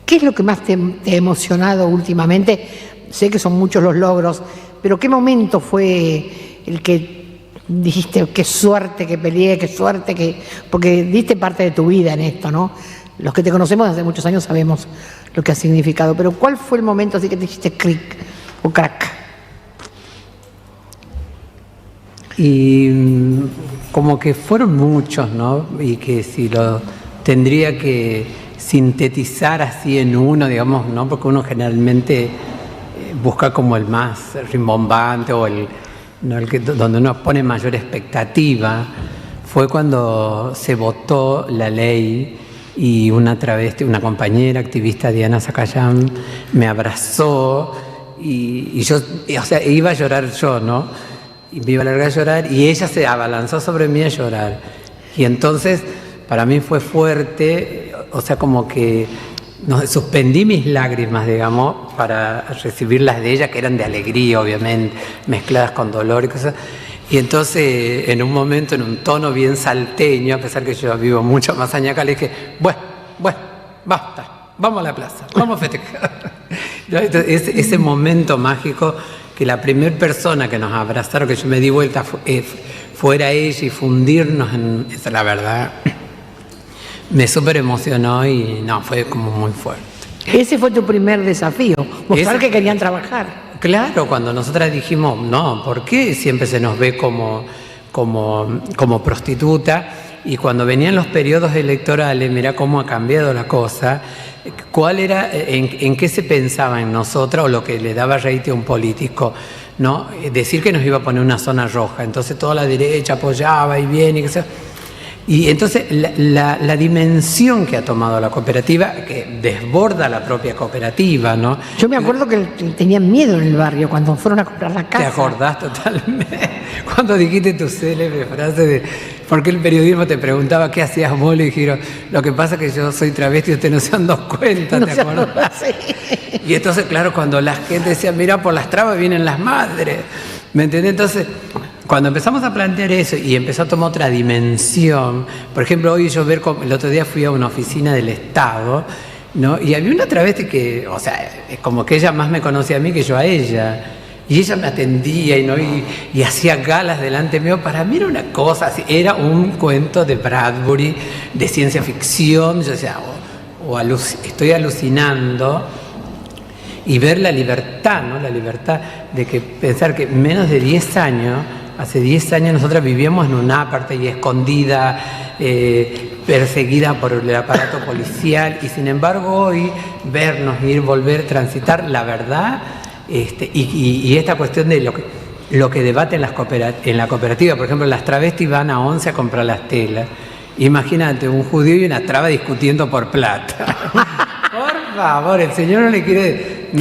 N: ¿Qué es lo que más te ha emocionado últimamente? Sé que son muchos los logros, pero ¿qué momento fue el que dijiste qué suerte que peleé, qué suerte que... Porque diste parte de tu vida en esto, ¿no? Los que te conocemos desde hace muchos años sabemos lo que ha significado, pero ¿cuál fue el momento así que te dijiste clic o crack?
O: Y como que fueron muchos, ¿no? Y que si lo tendría que sintetizar así en uno, digamos, ¿no? Porque uno generalmente busca como el más rimbombante o donde uno pone mayor expectativa. Fue cuando se votó la ley y una compañera activista, Diana Zacayán, me abrazó y yo, o sea, iba a llorar yo, ¿no? Y me iba a largar a llorar y ella se abalanzó sobre mí a llorar. Y entonces para mí fue fuerte, o sea, como que no, suspendí mis lágrimas, digamos, para recibir las de ella, que eran de alegría, obviamente, mezcladas con dolor y cosas. Y entonces, en un momento, en un tono bien salteño, a pesar que yo vivo mucho más años acá, le dije, bueno, basta, vamos a la plaza, vamos a festejar. Entonces, ese momento mágico, que la primera persona que nos abrazaron, que yo me di vuelta, fuera ella y fundirnos en... Esa es la verdad. Me súper emocionó y no, fue como muy fuerte.
N: Ese fue tu primer desafío, mostrar que querían trabajar.
O: Claro, cuando nosotras dijimos, no, ¿por qué siempre se nos ve como prostituta? Y cuando venían los periodos electorales, mirá cómo ha cambiado la cosa. ¿Cuál era, en qué se pensaba en nosotras o lo que le daba rating a un político? ¿No? Decir que nos iba a poner una zona roja, entonces toda la derecha apoyaba y bien y qué sé. Y entonces la dimensión que ha tomado la cooperativa, que desborda la propia cooperativa, ¿no?
N: Yo me acuerdo que tenían miedo en el barrio cuando fueron a comprar la casa.
O: ¿Te acordás totalmente? Cuando dijiste tu célebre frase de ¿por qué el periodismo te preguntaba qué hacías vos? Le dijeron, lo que pasa es que yo soy travesti y ustedes no se han dado cuenta, ¿te acordás? Sí. Y entonces, claro, cuando la gente decía, mira, por las trabas vienen las madres, ¿me entendés? Entonces... Cuando empezamos a plantear eso y empezó a tomar otra dimensión, por ejemplo, hoy yo el otro día fui a una oficina del Estado, ¿no? Y había una travesti que, o sea, como que ella más me conocía a mí que yo a ella. Y ella me atendía y hacía galas delante mío. Para mí era una cosa así, era un cuento de Bradbury, de ciencia ficción. Yo decía, estoy alucinando. Y ver la libertad, ¿no? La libertad de que pensar que menos de 10 años... Hace 10 años nosotras vivíamos en un aparte y escondida, perseguida por el aparato policial, y sin embargo hoy vernos, volver, transitar la verdad, y esta cuestión de lo que debate en la cooperativa, por ejemplo, las travestis van a 11 a comprar las telas. Imagínate, un judío y una traba discutiendo por plata. Por favor, el señor no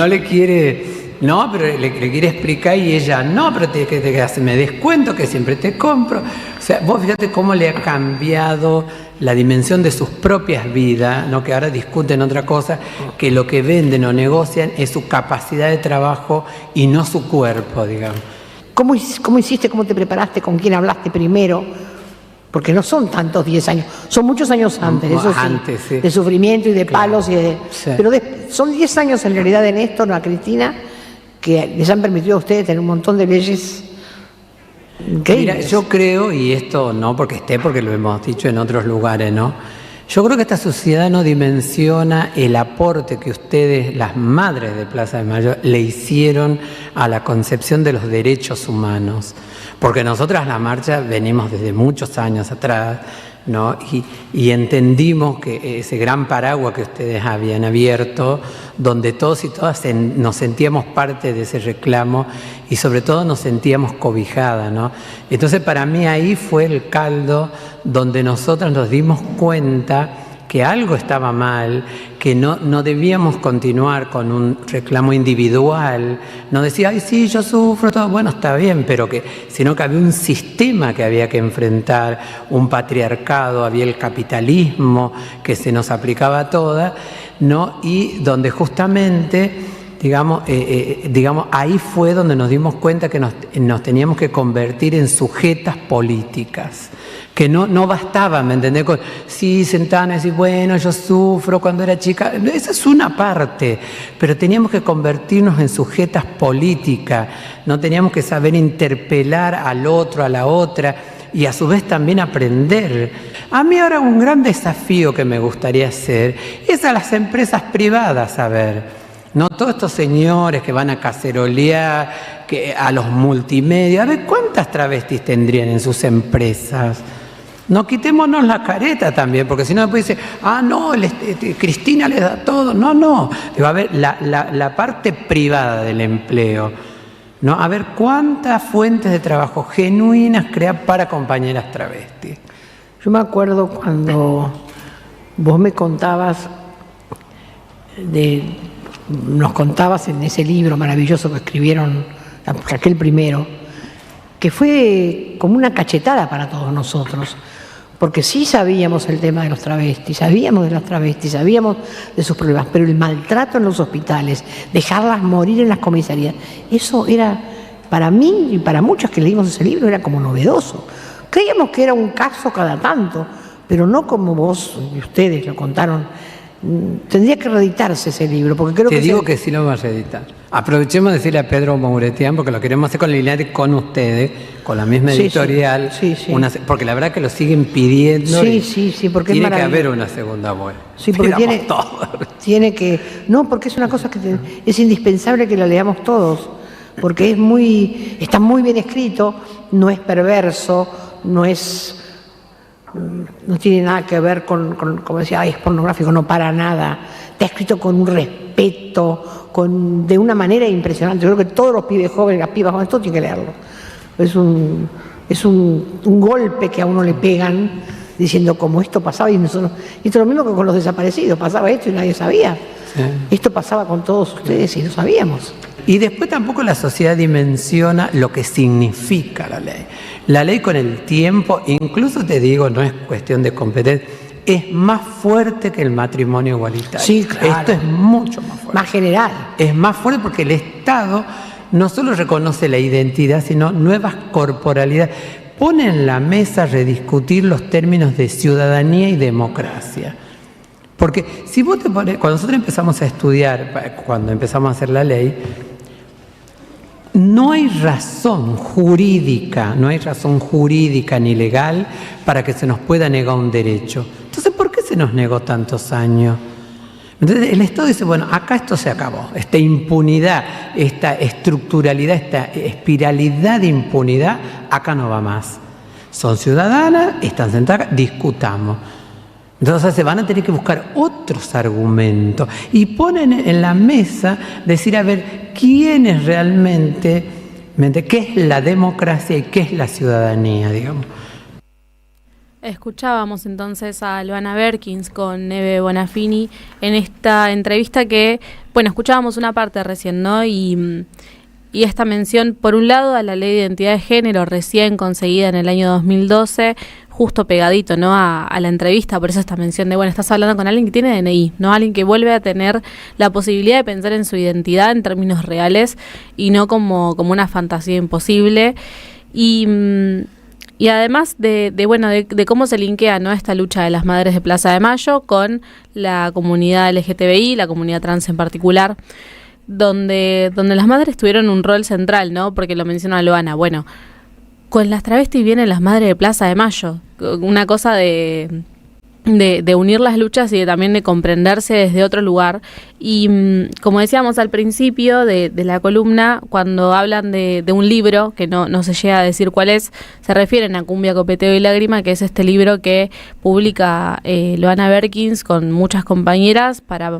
O: le quiere... No, pero le quiere explicar y ella, no, pero te hace, me descuento que siempre te compro. O sea, vos fíjate cómo le ha cambiado la dimensión de sus propias vidas, ¿no? Que ahora discuten otra cosa, que lo que venden o negocian es su capacidad de trabajo y no su cuerpo, digamos.
N: ¿Cómo hiciste, cómo te preparaste, con quién hablaste primero? Porque no son tantos 10 años, son muchos años antes, eso sí, antes, sí. De sufrimiento y de palos, sí. Pero son 10 años en realidad de Néstor, ¿no? A Cristina, que les han permitido a ustedes tener un montón de leyes increíbles.
O: Mira, yo creo, y esto no porque lo hemos dicho en otros lugares, ¿no? Yo creo que esta sociedad no dimensiona el aporte que ustedes, las madres de Plaza de Mayo, le hicieron a la concepción de los derechos humanos. Porque nosotras la marcha venimos desde muchos años atrás, ¿no? Y entendimos que ese gran paraguas que ustedes habían abierto, donde todos y todas nos sentíamos parte de ese reclamo y sobre todo nos sentíamos cobijadas, ¿no? Entonces para mí ahí fue el caldo donde nosotros nos dimos cuenta que algo estaba mal, que no debíamos continuar con un reclamo individual, no decía, ay sí, yo sufro, todo, bueno, está bien, sino que había un sistema que había que enfrentar, un patriarcado, había el capitalismo que se nos aplicaba a todas, ¿no? Y donde justamente, digamos, ahí fue donde nos dimos cuenta que nos teníamos que convertir en sujetas políticas. Que no bastaba, ¿me entendés? Sí, sentarnos y decir, bueno, yo sufro cuando era chica. Esa es una parte, pero teníamos que convertirnos en sujetas políticas. No teníamos que saber interpelar al otro, a la otra, y a su vez también aprender. A mí ahora un gran desafío que me gustaría hacer es a las empresas privadas, a ver. No todos estos señores que van a cacerolear, a los multimedia. A ver, ¿cuántas travestis tendrían en sus empresas? No quitémonos la careta también, porque si no después dice, no, Cristina les da todo. No. Va a haber la parte privada del empleo, ¿no? A ver cuántas fuentes de trabajo genuinas crear para compañeras travestis.
N: Yo me acuerdo cuando vos me contabas nos contabas en ese libro maravilloso que escribieron, aquel primero, que fue como una cachetada para todos nosotros, porque sí sabíamos el tema de los travestis, sabíamos de las travestis, sabíamos de sus problemas, pero el maltrato en los hospitales, dejarlas morir en las comisarías, eso era, para mí y para muchos que leímos ese libro, era como novedoso. Creíamos que era un caso cada tanto, pero no como vos y ustedes lo contaron. Tendría que reeditarse ese libro, porque creo
O: Te digo que sí lo vamos a reeditar. Aprovechemos de decirle a Pedro Mouretian, porque lo queremos hacer con Linares, con ustedes, con la misma editorial, porque la verdad que lo siguen pidiendo.
N: Sí, porque
O: tiene que haber una segunda vuelta.
N: Sí, porque tiene que... No, porque es una cosa que es indispensable que la leamos todos, porque está muy bien escrito, no es perverso, no tiene nada que ver con como decía, es pornográfico, no, para nada. Está escrito con un respeto, de una manera impresionante. Yo creo que todos los pibes jóvenes, las pibas jóvenes, todos tienen que leerlo. Es un golpe que a uno le pegan diciendo como esto pasaba, y esto es lo mismo que con los desaparecidos, pasaba esto y nadie sabía. Sí. Esto pasaba con todos ustedes y no sabíamos.
O: Y después tampoco la sociedad dimensiona lo que significa la ley. La ley con el tiempo, incluso te digo, no es cuestión de competencia, es más fuerte que el matrimonio igualitario.
N: Sí, claro.
O: Esto es mucho más fuerte.
N: Más general.
O: Es más fuerte porque el Estado no solo reconoce la identidad, sino nuevas corporalidades. Pone en la mesa rediscutir los términos de ciudadanía y democracia. Porque si vos te pones, cuando nosotros empezamos a estudiar, cuando empezamos a hacer la ley, no hay razón jurídica ni legal para que se nos pueda negar un derecho. Entonces, ¿por qué se nos negó tantos años? Entonces, el Estado dice, bueno, acá esto se acabó. Esta impunidad, esta estructuralidad, esta espiralidad de impunidad, acá no va más. Son ciudadanas, están sentadas, discutamos. Entonces se van a tener que buscar otros argumentos y ponen en la mesa decir, a ver, ¿quién es realmente, qué es la democracia y qué es la ciudadanía, digamos?
B: Escuchábamos entonces a Luana Berkins con Neve Bonafini en esta entrevista que, bueno, escuchábamos una parte recién, ¿no? Y esta mención, por un lado, a la Ley de Identidad de Género recién conseguida en el año 2012, justo pegadito, ¿no? a la entrevista, por eso esta mención de, bueno, estás hablando con alguien que tiene DNI, ¿no? Alguien que vuelve a tener la posibilidad de pensar en su identidad en términos reales y no como una fantasía imposible. Y además de cómo se linkea, ¿no?, esta lucha de las madres de Plaza de Mayo con la comunidad LGTBI, la comunidad trans en particular, donde las madres tuvieron un rol central, ¿no? Porque lo menciona Luana, bueno, con las travestis vienen las madres de Plaza de Mayo, una cosa de unir las luchas y también de comprenderse desde otro lugar. Y como decíamos al principio de la columna, cuando hablan de un libro, que no se llega a decir cuál es, se refieren a Cumbia, Copeteo y Lágrima, que es este libro que publica Luana Berkins con muchas compañeras para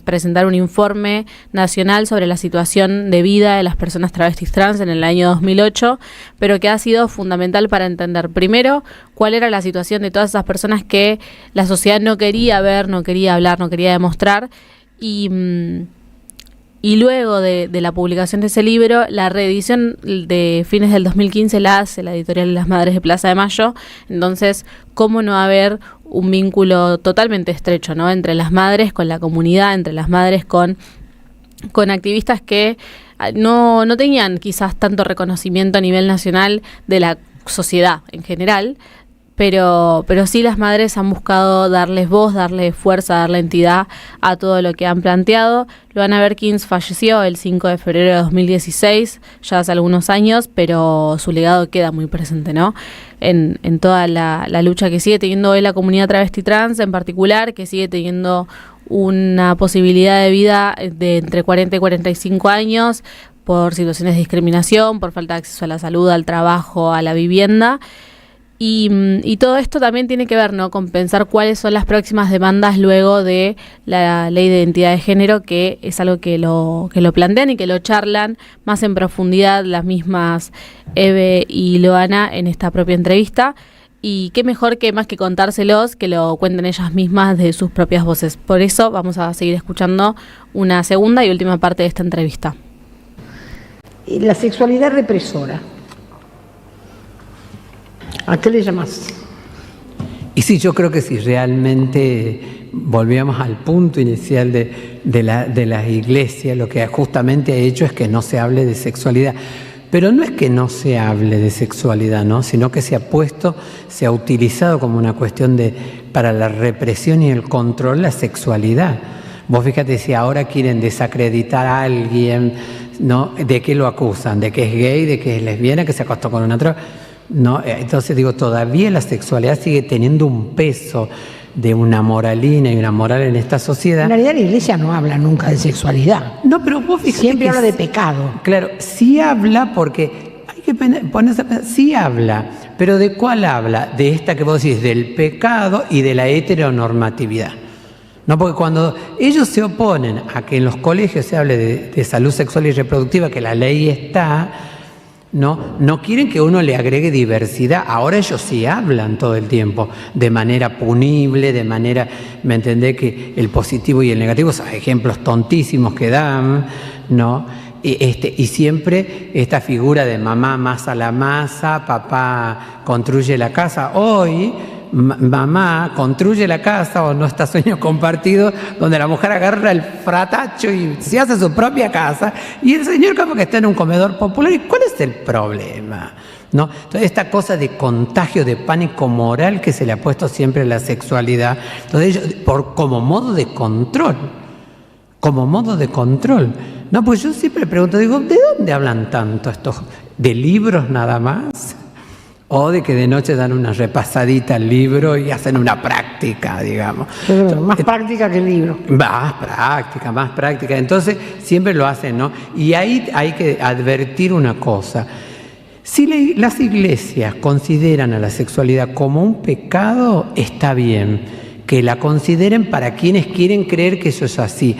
B: presentar un informe nacional sobre la situación de vida de las personas travestis trans en el año 2008, pero que ha sido fundamental para entender, primero, cuál era la situación de todas esas personas que la sociedad no quería ver, no quería hablar, no quería demostrar. Y luego de la publicación de ese libro, la reedición de fines del 2015 la hace la editorial de las Madres de Plaza de Mayo. Entonces, ¿cómo no haber un vínculo totalmente estrecho, ¿no?, entre las madres con la comunidad, entre las madres con activistas que no tenían quizás tanto reconocimiento a nivel nacional de la sociedad en general? Pero sí las madres han buscado darles voz, darle fuerza, darle entidad a todo lo que han planteado. Luana Berkins falleció el 5 de febrero de 2016, ya hace algunos años, pero su legado queda muy presente, ¿no? En toda la lucha que sigue teniendo hoy la comunidad travesti trans en particular, que sigue teniendo una posibilidad de vida de entre 40 y 45 años por situaciones de discriminación, por falta de acceso a la salud, al trabajo, a la vivienda. Y todo esto también tiene que ver, ¿no?, con pensar cuáles son las próximas demandas luego de la Ley de Identidad de Género, que es algo que lo plantean y que lo charlan más en profundidad las mismas Eve y Luana en esta propia entrevista. Y qué mejor que más que contárselos, que lo cuenten ellas mismas de sus propias voces. Por eso vamos a seguir escuchando una segunda y última parte de esta entrevista.
N: La sexualidad represora. ¿A qué le llamas?
O: Y sí, yo creo que si realmente volvíamos al punto inicial de las iglesias, lo que justamente ha hecho es que no se hable de sexualidad. Pero no es que no se hable de sexualidad, ¿no? Sino que se ha utilizado como una cuestión para la represión y el control la sexualidad. Vos fíjate, si ahora quieren desacreditar a alguien, ¿no? ¿De qué lo acusan? ¿De que es gay, de que es lesbiana, que se acostó con una otra? No, entonces digo, todavía la sexualidad sigue teniendo un peso de una moralina y una moral en esta sociedad.
N: En realidad la iglesia no habla nunca de sexualidad.
O: No, pero vos fíjate
N: siempre
O: que
N: habla de pecado.
O: Claro, sí habla porque hay que ponerse a pensar, sí habla, pero ¿de cuál habla? De esta que vos decís, del pecado y de la heteronormatividad. No, porque cuando ellos se oponen a que en los colegios se hable de salud sexual y reproductiva, que la ley está, no quieren que uno le agregue diversidad. Ahora ellos sí hablan todo el tiempo de manera punible, de manera, ¿me entendés? Que el positivo y el negativo son ejemplos tontísimos que dan, ¿no? Y siempre esta figura de mamá amasa la masa, papá construye la casa. Hoy mamá construye la casa o no está sueño compartido, donde la mujer agarra el fratacho y se hace su propia casa y el señor como que está en un comedor popular. ¿Y cuál es el problema? ¿No? Entonces esta cosa de contagio, de pánico moral que se le ha puesto siempre a la sexualidad, entonces ellos, como modo de control, no, pues yo siempre pregunto, digo, ¿de dónde hablan tanto estos? ¿De libros nada más? ¿O de que de noche dan una repasadita al libro y hacen una práctica, digamos?
N: Pero más práctica que el libro.
O: Más práctica. Entonces siempre lo hacen, ¿no? Y ahí hay que advertir una cosa. Si las iglesias consideran a la sexualidad como un pecado, está bien que la consideren para quienes quieren creer que eso es así.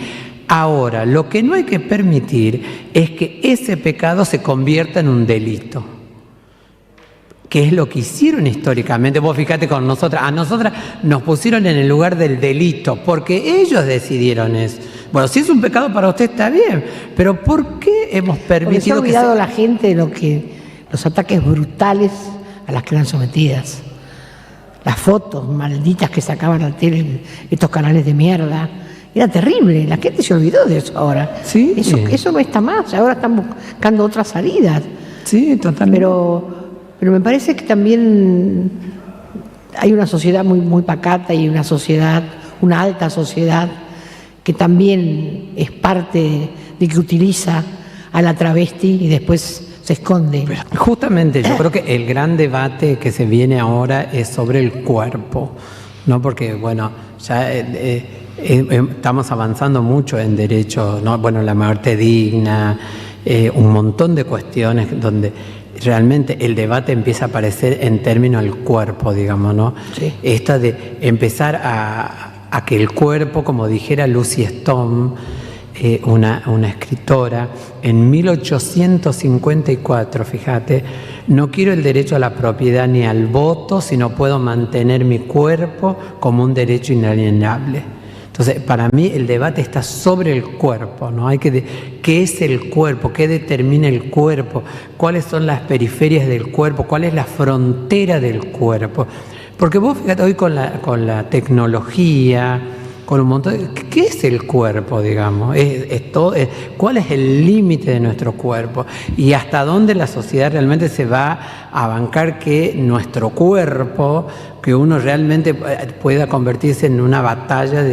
O: Ahora, lo que no hay que permitir es que ese pecado se convierta en un delito, que es lo que hicieron históricamente. Vos fíjate con nosotras, a nosotras nos pusieron en el lugar del delito, porque ellos decidieron eso. Bueno, si es un pecado para usted está bien, pero ¿por qué hemos permitido
N: se ha olvidado la gente de los ataques brutales a las que eran sometidas? Las fotos malditas que sacaban a la tele, estos canales de mierda. Era terrible, la gente se olvidó de eso ahora.
O: Sí.
N: Eso no está más, ahora están buscando otras salidas.
O: Sí, totalmente.
N: Pero me parece que también hay una sociedad muy, muy pacata y una alta sociedad que también es parte de que utiliza a la travesti y después se esconde.
O: Pero justamente yo creo que el gran debate que se viene ahora es sobre el cuerpo, ¿no? Porque, bueno, ya estamos avanzando mucho en derechos, ¿no? Bueno, la muerte digna, un montón de cuestiones donde realmente el debate empieza a aparecer en términos del cuerpo, digamos, ¿no?
N: Sí.
O: Esto de empezar a que el cuerpo, como dijera Lucy Stone, una escritora, en 1854, fíjate, no quiero el derecho a la propiedad ni al voto, sino puedo mantener mi cuerpo como un derecho inalienable. Entonces, para mí el debate está sobre el cuerpo, ¿no? ¿Qué es el cuerpo? ¿Qué determina el cuerpo? ¿Cuáles son las periferias del cuerpo? ¿Cuál es la frontera del cuerpo? Porque vos fíjate hoy con la tecnología, con un montón de... ¿Qué es el cuerpo, digamos? ¿Cuál es el límite de nuestro cuerpo? Y hasta dónde la sociedad realmente se va a bancar que nuestro cuerpo, que uno realmente pueda convertirse en una batalla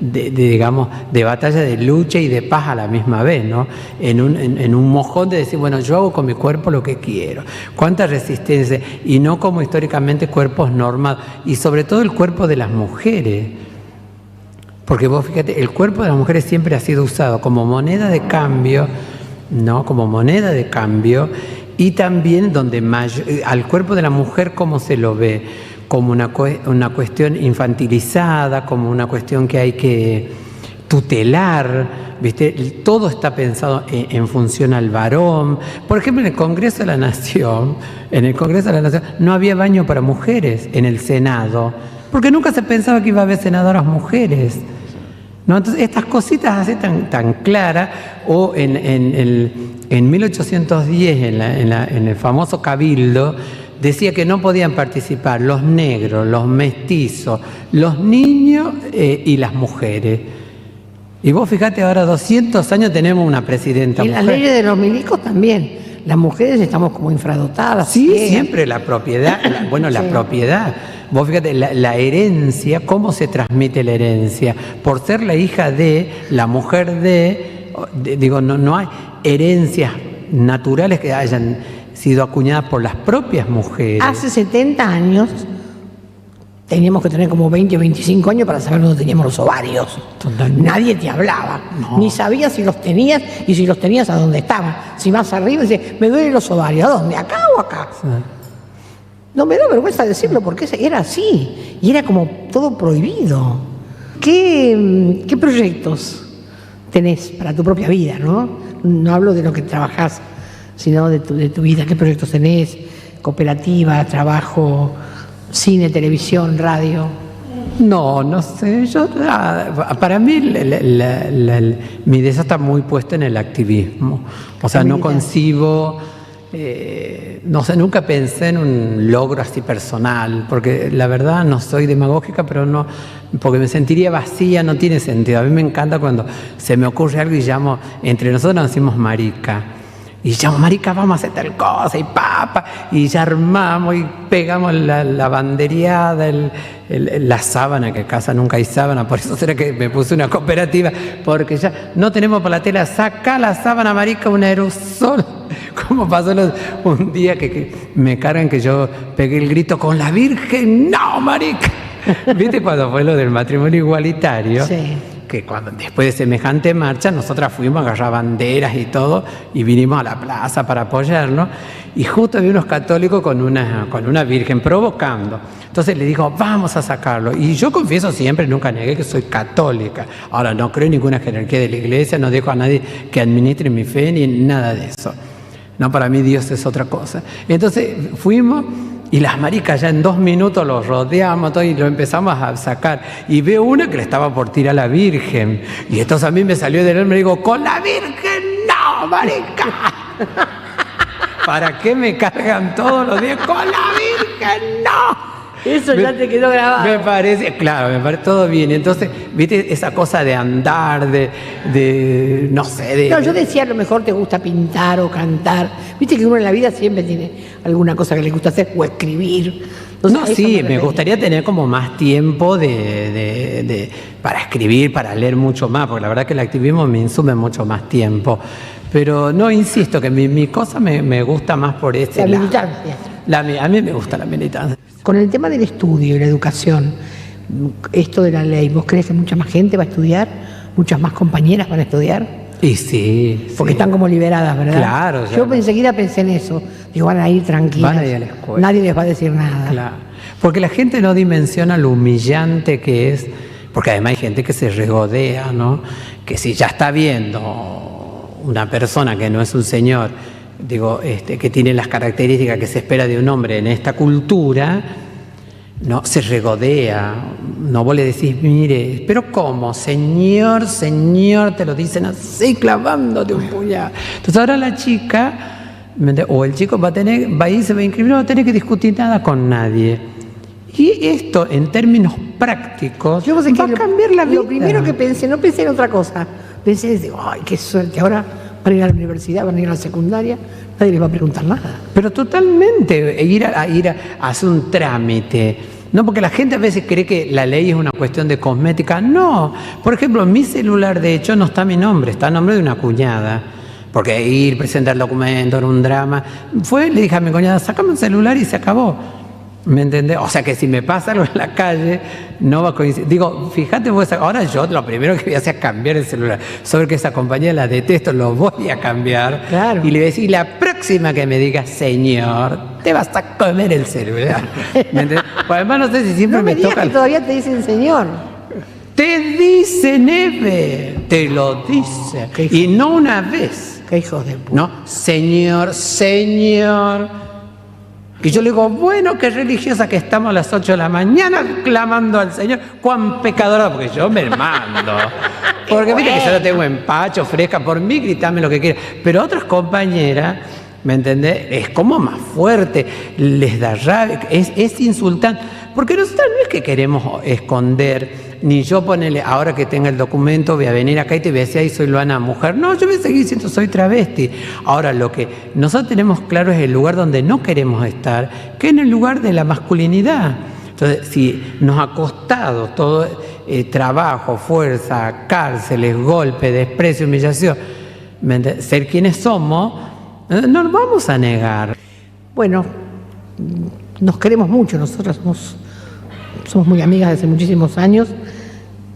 O: digamos, de batalla de lucha y de paz a la misma vez, ¿no? En un mojón de decir, bueno, yo hago con mi cuerpo lo que quiero. ¿Cuánta resistencia? Y no como históricamente cuerpos normados. Y sobre todo el cuerpo de las mujeres. Porque vos fíjate, el cuerpo de las mujeres siempre ha sido usado como moneda de cambio, ¿no? Como moneda de cambio, y también al cuerpo de la mujer, ¿cómo se lo ve? Como una cuestión infantilizada, como una cuestión que hay que tutelar, ¿viste? Todo está pensado en función al varón. Por ejemplo, en el Congreso de la Nación, no había baño para mujeres en el Senado, porque nunca se pensaba que iba a haber senadoras mujeres, ¿no? Entonces, estas cositas así tan claras, o en 1810, en el famoso Cabildo, decía que no podían participar los negros, los mestizos, los niños y las mujeres. Y vos fíjate, ahora 200 años tenemos una presidenta mujer.
N: Y las leyes de los milicos también. Las mujeres estamos como infradotadas.
O: Sí, siempre la propiedad. La propiedad. Vos fíjate, la herencia, ¿cómo se transmite la herencia? Por ser la hija de, la mujer digo, no hay herencias naturales que hayan sido acuñadas por las propias mujeres.
N: Hace 70 años teníamos que tener como 20 o 25 años para saber dónde teníamos los ovarios. Totalmente. Nadie te hablaba, ni sabías si los tenías y si los tenías a dónde estaban. Si vas arriba y dices, me duelen los ovarios, ¿a dónde? ¿Acá o acá? Sí. No me da vergüenza decirlo porque era así y era como todo prohibido. ¿Qué proyectos tenés para tu propia vida, no? No hablo de lo que trabajás, sino de tu vida. ¿Qué proyectos tenés? Cooperativa, trabajo, cine, televisión, radio.
O: No sé. Para mí mi deseo está muy puesto en el activismo. O sea, no concibo, no sé, nunca pensé en un logro así personal, porque la verdad no soy demagógica, pero no, porque me sentiría vacía, no tiene sentido. A mí me encanta cuando se me ocurre algo y llamo, entre nosotros nos decimos marica. Y llamo, marica, vamos a hacer tal cosa, y papa, y ya armamos y pegamos la bandereada, la sábana, que en casa nunca hay sábana, por eso será que me puse una cooperativa, porque ya no tenemos para la tela, saca la sábana, marica, un aerosol. Como pasó un día que me cargan que yo pegué el grito con la Virgen, no, marica. ¿Viste cuando fue lo del matrimonio igualitario? Sí. Que después de semejante marcha, nosotras fuimos a agarrar banderas y todo, y vinimos a la plaza para apoyarnos, y justo había unos católicos con una virgen provocando. Entonces le dijo, vamos a sacarlo. Y yo confieso siempre, nunca negué que soy católica. Ahora, no creo en ninguna jerarquía de la iglesia, no dejo a nadie que administre mi fe, ni nada de eso. No, para mí Dios es otra cosa. Entonces fuimos, y las maricas ya en 2 minutos los rodeamos todo, y lo empezamos a sacar. Y veo una que le estaba por tirar a la Virgen. Y entonces a mí me salió del alma y me digo, ¡con la Virgen no, marica! ¿Para qué me cargan todos los días? ¡Con la Virgen no!
N: Eso ya te quedó grabado.
O: Me parece todo bien. Entonces, viste, esa cosa de andar, no sé.
N: No, yo decía, a lo mejor te gusta pintar o cantar. Viste que uno en la vida siempre tiene alguna cosa que le gusta hacer o escribir. Entonces,
O: sí, me gustaría tener como más tiempo para escribir, para leer mucho más, porque la verdad que el activismo me insume mucho más tiempo. Pero no, insisto, que mi cosa me gusta más por ese lado. La militancia. A mí me gusta la militancia.
N: Con el tema del estudio y la educación, esto de la ley, ¿vos crees que mucha más gente va a estudiar? ¿Muchas más compañeras van a estudiar?
O: Y sí.
N: Porque están como liberadas, ¿verdad?
O: Claro.
N: Yo enseguida pensé en eso. Digo, van a ir tranquilas.
O: Van a ir a la escuela.
N: Nadie les va a decir nada.
O: Claro. Porque la gente no dimensiona lo humillante que es, porque además hay gente que se regodea, ¿no? Que si ya está viendo una persona que no es un señor, que tiene las características que se espera de un hombre en esta cultura, no se regodea. No, vos le decís, mire, pero ¿cómo? Señor, te lo dicen así, clavándote un puñal. Entonces ahora la chica o el chico va a ir, se va a inscribir, no va a tener que discutir nada con nadie. Y esto, en términos prácticos, va a cambiar la vida.
N: Lo primero que pensé, no pensé en otra cosa. Pensé, ay, qué suerte, ahora van a ir a la universidad, van a ir a la secundaria, nadie les va a preguntar nada.
O: Pero totalmente, ir a hacer un trámite. No, porque la gente a veces cree que la ley es una cuestión de cosmética. No. Por ejemplo, en mi celular, de hecho, no está mi nombre, está el nombre de una cuñada. Porque ir, presentar el documento, era un drama. Le dije a mi cuñada, sácame un celular y se acabó. ¿Me entendés? O sea que si me pasa algo en la calle, no va a coincidir. Digo, fíjate vos, ahora yo lo primero que voy a hacer es cambiar el celular. Sobre que esa compañía la detesto, lo voy a cambiar.
N: Claro.
O: Y le voy a decir, la próxima que me diga, señor, te vas a comer el celular. ¿Me entendés? Pues además no sé si siempre
N: no me digas que todavía te dicen señor.
O: Te dice Neve, te lo dice. Y no una vez.
N: Qué hijos de puta.
O: No, señor. Y yo le digo, bueno, qué religiosa que estamos a las 8 de la mañana clamando al Señor. Cuán pecadora, porque yo me mando. Porque viste que yo no tengo empacho, fresca, por mí gritame lo que quieras. Pero otras compañeras ¿Me entendés? Es como más fuerte, les da rabia, es insultante. Porque nosotros no es que queremos esconder, ni yo ponerle, ahora que tenga el documento, voy a venir acá y te voy a decir, ahí soy Luana mujer. No, yo voy a seguir diciendo soy travesti. Ahora, lo que nosotros tenemos claro es el lugar donde no queremos estar, que es en el lugar de la masculinidad. Entonces, si nos ha costado todo trabajo, fuerza, cárceles, golpes, desprecio, humillación, ser quienes somos, no nos vamos a negar.
N: Bueno, nos queremos mucho, nosotras somos muy amigas desde muchísimos años.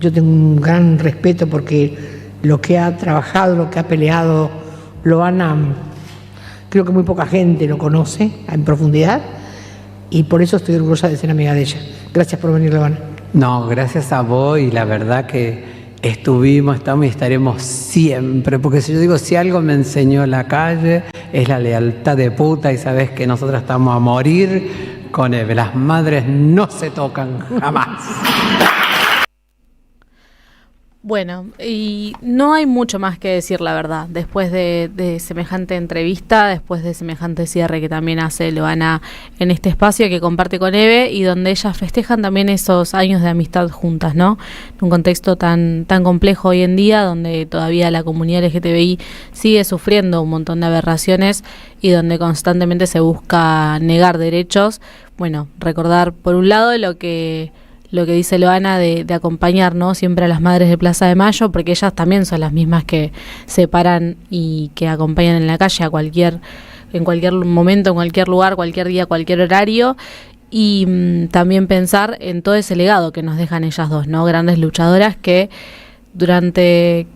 N: Yo tengo un gran respeto porque lo que ha trabajado, lo que ha peleado Loana, creo que muy poca gente lo conoce en profundidad y por eso estoy orgullosa de ser amiga de ella. Gracias por venir, Loana.
O: No, gracias a vos, y la verdad que estamos y estaremos siempre, porque si yo digo, si algo me enseñó la calle es la lealtad de puta, y sabes que nosotros estamos a morir con Eve. Las madres no se tocan jamás.
B: Bueno, y no hay mucho más que decir, la verdad, después de semejante entrevista, después de semejante cierre que también hace Loana en este espacio que comparte con Eve y donde ellas festejan también esos años de amistad juntas, ¿no? En un contexto tan complejo hoy en día, donde todavía la comunidad LGTBI sigue sufriendo un montón de aberraciones y donde constantemente se busca negar derechos. Bueno, recordar por un lado lo que dice Loana de acompañar, ¿no?, siempre a las madres de Plaza de Mayo, porque ellas también son las mismas que se paran y que acompañan en la calle en cualquier momento, en cualquier lugar, cualquier día, cualquier horario. Y también pensar en todo ese legado que nos dejan ellas dos, ¿no? Grandes luchadoras que durante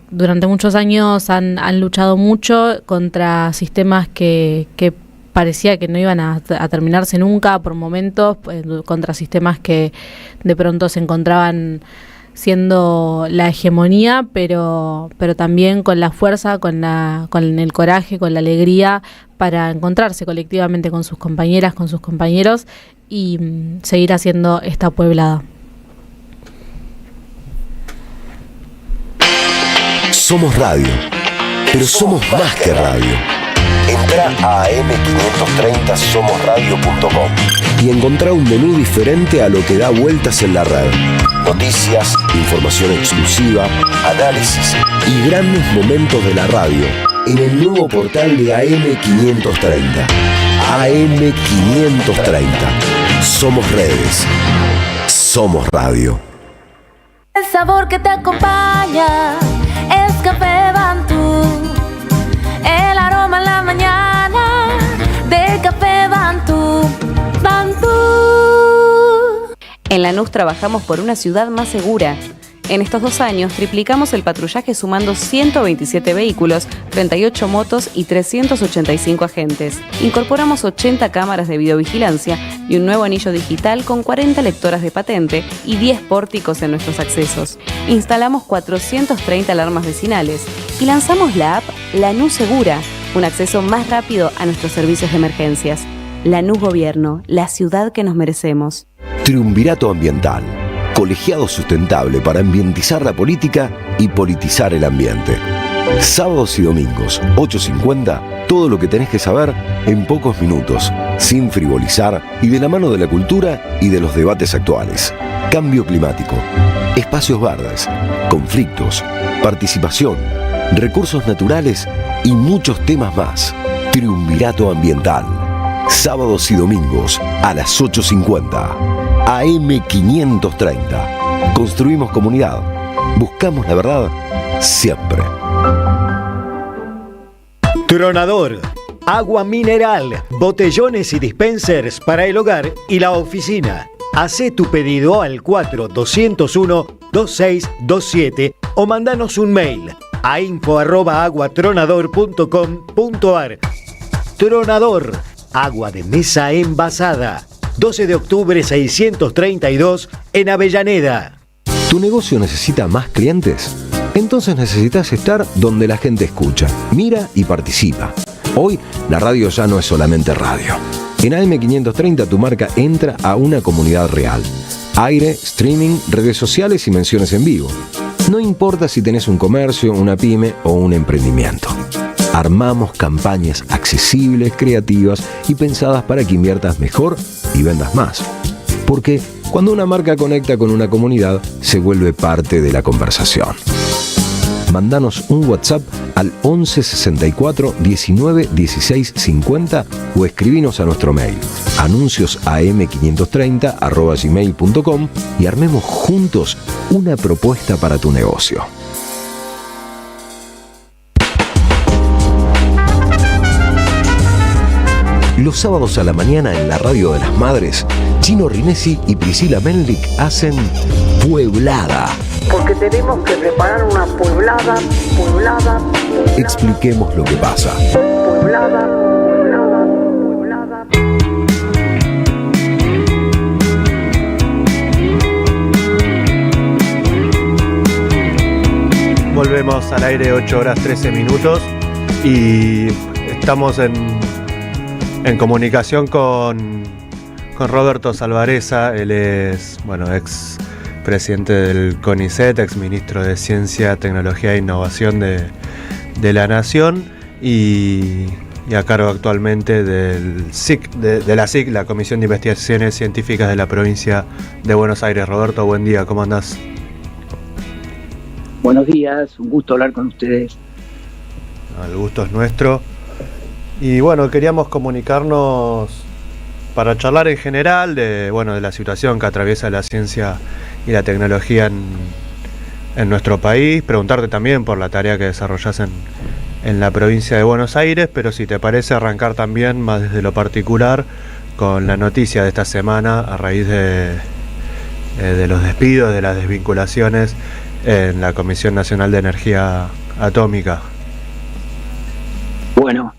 B: muchos años han luchado mucho contra sistemas que parecía que no iban a terminarse nunca por momentos, contra sistemas que de pronto se encontraban siendo la hegemonía, pero también con la fuerza, con el coraje, con la alegría para encontrarse colectivamente con sus compañeras, con sus compañeros y seguir haciendo esta pueblada.
I: Somos radio, pero somos más que radio. Entra a am530somosradio.com y encontrá un menú diferente a lo que da vueltas en la red. Noticias, información exclusiva, análisis y grandes momentos de la radio en el nuevo portal de AM530. AM530. Somos redes. Somos radio.
L: El sabor que te acompaña es Café Bantú. El aroma en la mañana de Café Bantú. Bantú. En Lanús trabajamos por una ciudad más segura. En estos 2 años triplicamos el patrullaje sumando 127 vehículos, 38 motos y 385 agentes. Incorporamos 80 cámaras de videovigilancia y un nuevo anillo digital con 40 lectoras de patente y 10 pórticos en nuestros accesos. Instalamos 430 alarmas vecinales y lanzamos la app Lanús Segura, un acceso más rápido a nuestros servicios de emergencias. Lanús Gobierno, la ciudad que nos merecemos.
I: Triunvirato Ambiental. Colegiado sustentable para ambientizar la política y politizar el ambiente. Sábados y domingos, 8:50, todo lo que tenés que saber en pocos minutos, sin frivolizar y de la mano de la cultura y de los debates actuales. Cambio climático, espacios verdes, conflictos, participación, recursos naturales y muchos temas más. Triunvirato Ambiental. Sábados y domingos a las 8:50. AM530. Construimos comunidad. Buscamos la verdad siempre.
K: Tronador. Agua mineral, botellones y dispensers para el hogar y la oficina. Hacé tu pedido al 4201-2627 o mandanos un mail a info@aguatronador.com.ar. Tronador. Agua de mesa envasada. 12 de octubre 632 en Avellaneda.
I: ¿Tu negocio necesita más clientes? Entonces necesitas estar donde la gente escucha, mira y participa. Hoy la radio ya no es solamente radio. En AM530 tu marca entra a una comunidad real. Aire, streaming, redes sociales y menciones en vivo. No importa si tenés un comercio, una pyme o un emprendimiento. Armamos campañas accesibles, creativas y pensadas para que inviertas mejor y vendas más. Porque cuando una marca conecta con una comunidad, se vuelve parte de la conversación. Mandanos un WhatsApp al 11 64 19 16 50 o escribinos a nuestro mail anunciosam530@gmail.com y armemos juntos una propuesta para tu negocio. Los sábados a la mañana en la Radio de las Madres, Chino Rinesi y Priscila Menlik hacen Pueblada.
H: Porque tenemos que preparar una pueblada.
I: Expliquemos lo que pasa.
H: Pueblada.
A: Volvemos al aire, 8 horas 13 minutos y estamos en comunicación con Roberto Salvarezza. Él es, ex presidente del CONICET, ex ministro de Ciencia, Tecnología e Innovación de la Nación y a cargo actualmente del SIC, de la SIC, la Comisión de Investigaciones Científicas de la Provincia de Buenos Aires. Roberto, buen día, ¿cómo andás?
P: Buenos días, un gusto hablar con ustedes.
A: El gusto es nuestro. Y queríamos comunicarnos para charlar en general de la situación que atraviesa la ciencia y la tecnología en nuestro país, preguntarte también por la tarea que desarrollás en la provincia de Buenos Aires, pero si te parece arrancar también más desde lo particular con la noticia de esta semana a raíz de los despidos, de las desvinculaciones en la Comisión Nacional de Energía Atómica.
P: Bueno,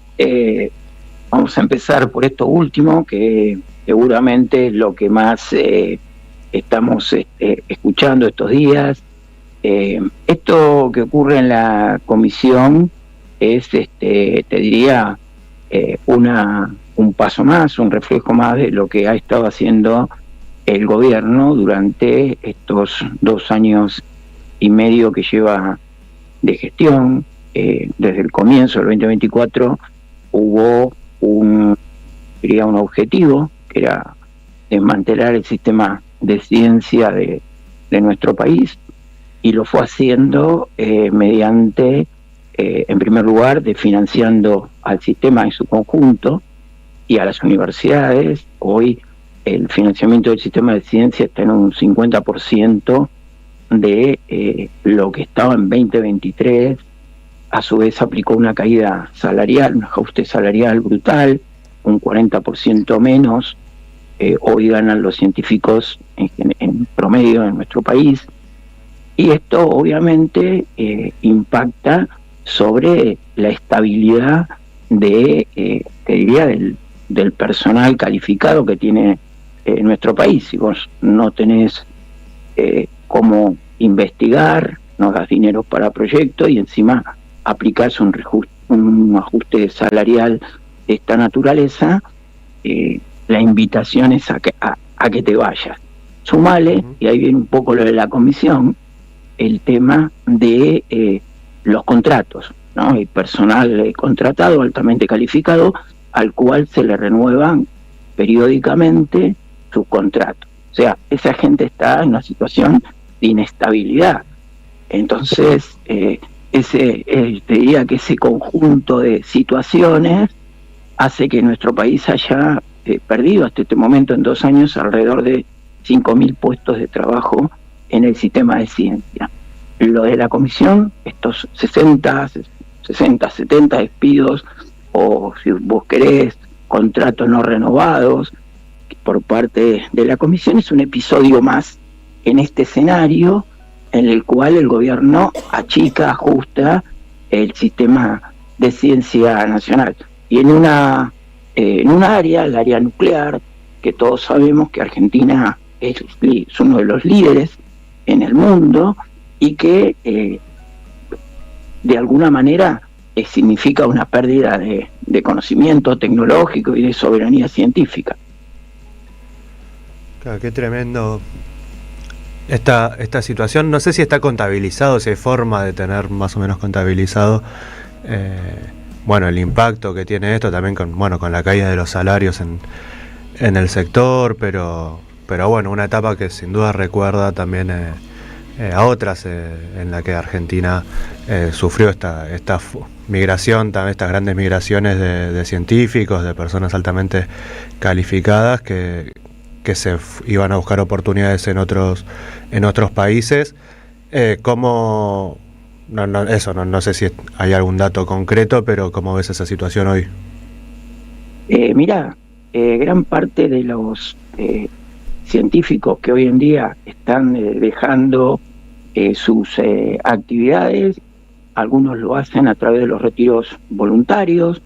P: vamos a empezar por esto último, que seguramente es lo que más estamos escuchando estos días. Esto que ocurre en la comisión es, te diría, un paso más, un reflejo más de lo que ha estado haciendo el gobierno durante estos 2 años y medio que lleva de gestión. Desde el comienzo del 2024 hubo un objetivo, que era desmantelar el sistema de ciencia de nuestro país, y lo fue haciendo mediante, en primer lugar, financiando al sistema en su conjunto y a las universidades. Hoy el financiamiento del sistema de ciencia está en un 50% de lo que estaba en 2023. A su vez aplicó una caída salarial, un ajuste salarial brutal, un 40% menos. Hoy ganan los científicos en promedio en nuestro país. Y esto obviamente impacta sobre la estabilidad te diría, del personal calificado que tiene nuestro país. Si vos no tenés cómo investigar, no das dinero para proyectos y encima aplicás un ajuste salarial de esta naturaleza, la invitación es a que te vayas. Sumale, y ahí viene un poco lo de la comisión, el tema de los contratos, ¿no? El personal contratado, altamente calificado, al cual se le renuevan periódicamente sus contratos. O sea, esa gente está en una situación de inestabilidad. Entonces, te diría que ese conjunto de situaciones hace que nuestro país haya perdido hasta este momento, en 2 años, alrededor de 5.000 puestos de trabajo en el sistema de ciencia. Lo de la comisión, estos 60, 70 despidos, o si vos querés, contratos no renovados por parte de la comisión, es un episodio más en este escenario en el cual el gobierno achica, ajusta el sistema de ciencia nacional. Y en un área, el área nuclear, que todos sabemos que Argentina es uno de los líderes en el mundo y que de alguna manera significa una pérdida de conocimiento tecnológico y de soberanía científica.
A: Claro, qué tremendo esta situación. No sé si está contabilizado, si hay forma de tener más o menos contabilizado bueno, el impacto que tiene esto también con la caída de los salarios en el sector, pero bueno, una etapa que sin duda recuerda también a otras en la que Argentina sufrió esta migración, también estas grandes migraciones de científicos, de personas altamente calificadas que se iban a buscar oportunidades en otros países. ¿Cómo? No sé si hay algún dato concreto, pero ¿cómo ves esa situación hoy?
P: Mira, gran parte de los científicos que hoy en día están dejando sus actividades, algunos lo hacen a través de los retiros voluntarios,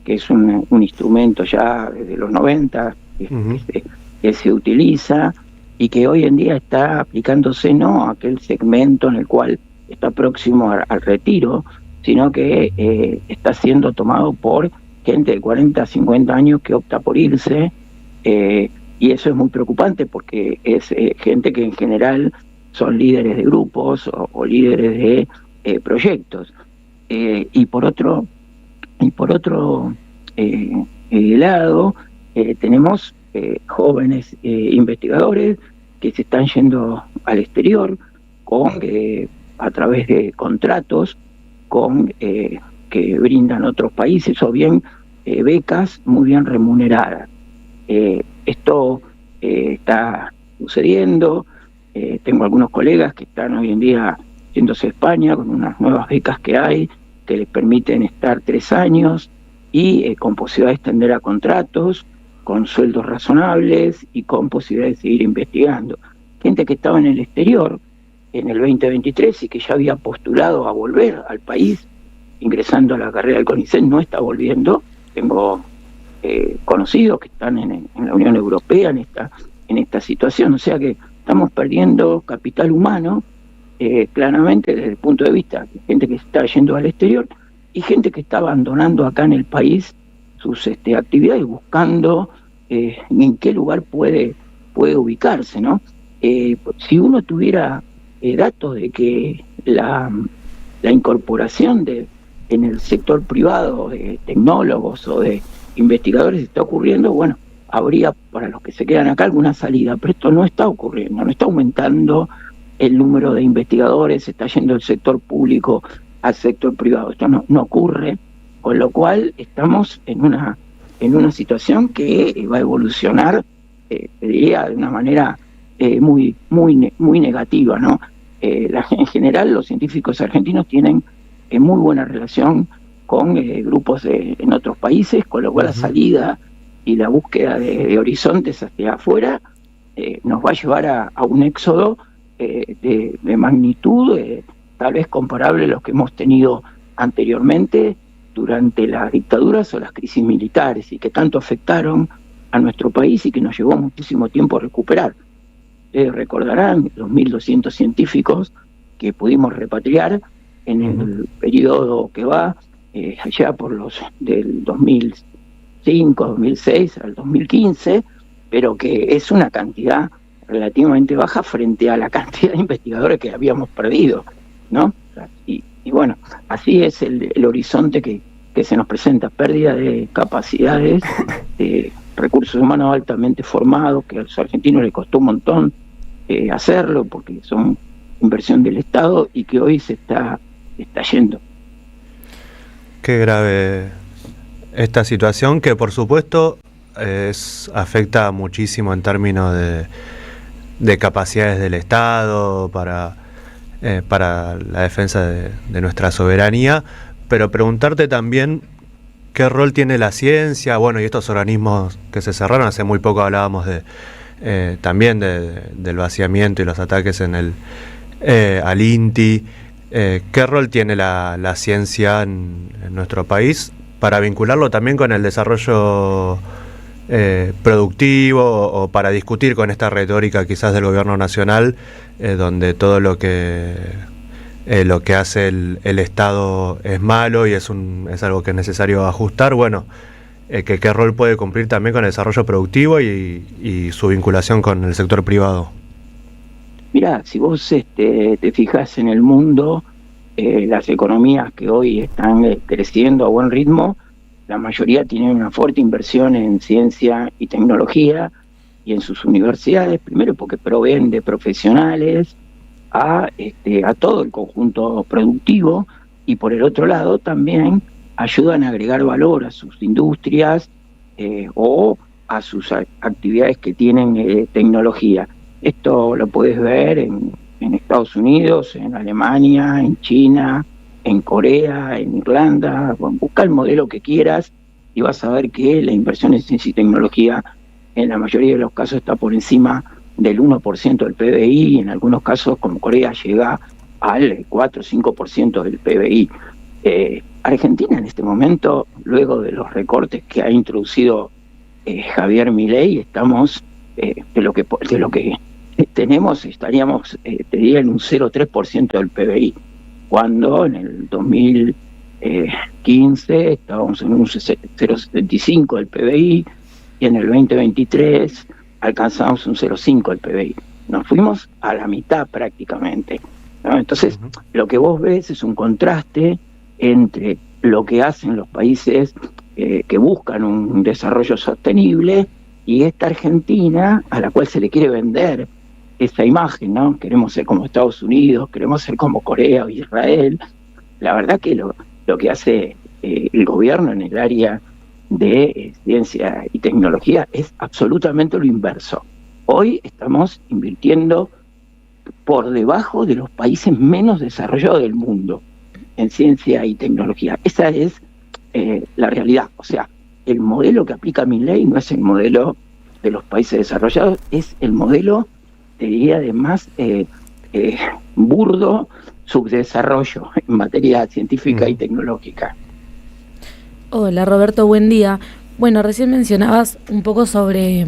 P: que es un instrumento ya desde los 90 que se utiliza y que hoy en día está aplicándose no a aquel segmento en el cual está próximo al retiro, sino que está siendo tomado por gente de 40, 50 años que opta por irse, y eso es muy preocupante porque es gente que en general son líderes de grupos o líderes de proyectos. Y por otro lado, tenemos jóvenes investigadores que se están yendo al exterior a través de contratos que brindan otros países o bien becas muy bien remuneradas. Esto está sucediendo. Tengo algunos colegas que están hoy en día yéndose a España con unas nuevas becas que hay que les permiten estar 3 años y con posibilidad de extender a contratos, con sueldos razonables y con posibilidad de seguir investigando. Gente que estaba en el exterior en el 2023 y que ya había postulado a volver al país, ingresando a la carrera del CONICET, no está volviendo. Tengo conocidos que están en la Unión Europea en esta situación, o sea que estamos perdiendo capital humano, claramente desde el punto de vista de gente que está yendo al exterior y gente que está abandonando acá en el país sus actividades, buscando en qué lugar puede ubicarse, ¿no? Si uno tuviera datos de que la incorporación en el sector privado de tecnólogos o de investigadores está ocurriendo, bueno, habría para los que se quedan acá alguna salida, pero esto no está ocurriendo, no está aumentando el número de investigadores, está yendo del sector público al sector privado, esto no ocurre, con lo cual estamos en una situación que va a evolucionar, diría, de una manera muy negativa, ¿no? En general los científicos argentinos tienen muy buena relación con grupos en otros países, con lo cual la salida y la búsqueda de horizontes hacia afuera nos va a llevar a un éxodo de magnitud tal vez comparable a los que hemos tenido anteriormente durante las dictaduras o las crisis militares y que tanto afectaron a nuestro país y que nos llevó muchísimo tiempo a recuperar. Recordarán los 1.200 científicos que pudimos repatriar en el periodo que va allá por del 2005, 2006 al 2015, pero que es una cantidad relativamente baja frente a la cantidad de investigadores que habíamos perdido, ¿no? Y bueno, así es el horizonte que se nos presenta, pérdida de capacidades, de recursos humanos altamente formados, que a los argentinos les costó un montón hacerlo, porque son inversión del Estado y que hoy se está yendo.
A: Qué grave esta situación, que por supuesto afecta muchísimo en términos de capacidades del Estado para la defensa de nuestra soberanía, pero preguntarte también qué rol tiene la ciencia, bueno, y estos organismos que se cerraron. Hace muy poco hablábamos también del vaciamiento y los ataques al INTI. ¿Qué rol tiene la ciencia en nuestro país para vincularlo también con el desarrollo productivo o para discutir con esta retórica quizás del gobierno nacional, donde todo lo que hace el Estado es malo y es algo que es necesario ajustar? Bueno, ¿qué rol puede cumplir también con el desarrollo productivo y su vinculación con el sector privado?
P: Mirá, si vos te fijas en el mundo, las economías que hoy están creciendo a buen ritmo, la mayoría tienen una fuerte inversión en ciencia y tecnología y en sus universidades, primero porque proveen de profesionales a todo el conjunto productivo, y por el otro lado también ayudan a agregar valor a sus industrias o a sus actividades que tienen tecnología. Esto lo puedes ver en Estados Unidos, en Alemania, en China, en Corea, en Irlanda. Bueno, busca el modelo que quieras y vas a ver que la inversión en ciencia y tecnología en la mayoría de los casos está por encima del 1% del PBI, y en algunos casos, como Corea, llega al 4 o 5% del PBI. Argentina en este momento, luego de los recortes que ha introducido Javier Milei, estamos de lo que tenemos, estaríamos, te diría, en un 0,3% del PBI, cuando en el 2015 estábamos en un 0,75% del PBI, y en el 2023 alcanzamos un 0,5% del PBI. Nos fuimos a la mitad prácticamente, ¿no? Entonces, lo que vos ves es un contraste entre lo que hacen los países que buscan un desarrollo sostenible y esta Argentina a la cual se le quiere vender esa imagen, ¿no? Queremos ser como Estados Unidos, queremos ser como Corea o Israel. La verdad que lo que hace el gobierno en el área de ciencia y tecnología es absolutamente lo inverso. Hoy estamos invirtiendo por debajo de los países menos desarrollados del mundo en ciencia y tecnología. Esa es la realidad. O sea, el modelo que aplica Milei no es el modelo de los países desarrollados, es el modelo, te diría, de más burdo subdesarrollo en materia científica y tecnológica.
B: Hola Roberto, buen día. Bueno, recién mencionabas un poco sobre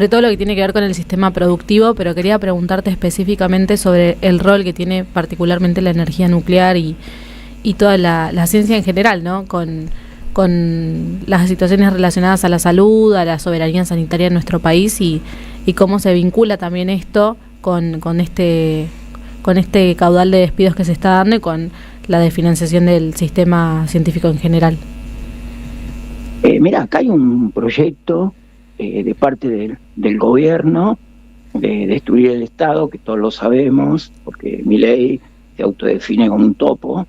B: todo lo que tiene que ver con el sistema productivo, pero quería preguntarte específicamente sobre el rol que tiene particularmente la energía nuclear y toda la ciencia en general, ¿no? Con las situaciones relacionadas a la salud, a la soberanía sanitaria en nuestro país y cómo se vincula también esto con este caudal de despidos que se está dando y con la desfinanciación del sistema científico en general.
P: Mira, acá hay un proyecto de parte del gobierno de destruir el Estado, que todos lo sabemos, porque Milei se autodefine como un topo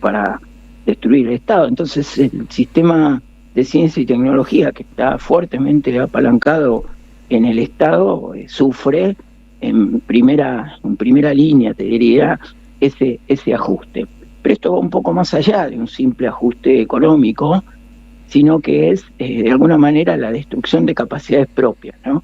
P: para destruir el Estado. Entonces el sistema de ciencia y tecnología, que está fuertemente apalancado en el Estado, sufre en primera línea, te diría, ese ajuste. Pero esto va un poco más allá de un simple ajuste económico, sino que es de alguna manera la destrucción de capacidades propias, ¿no?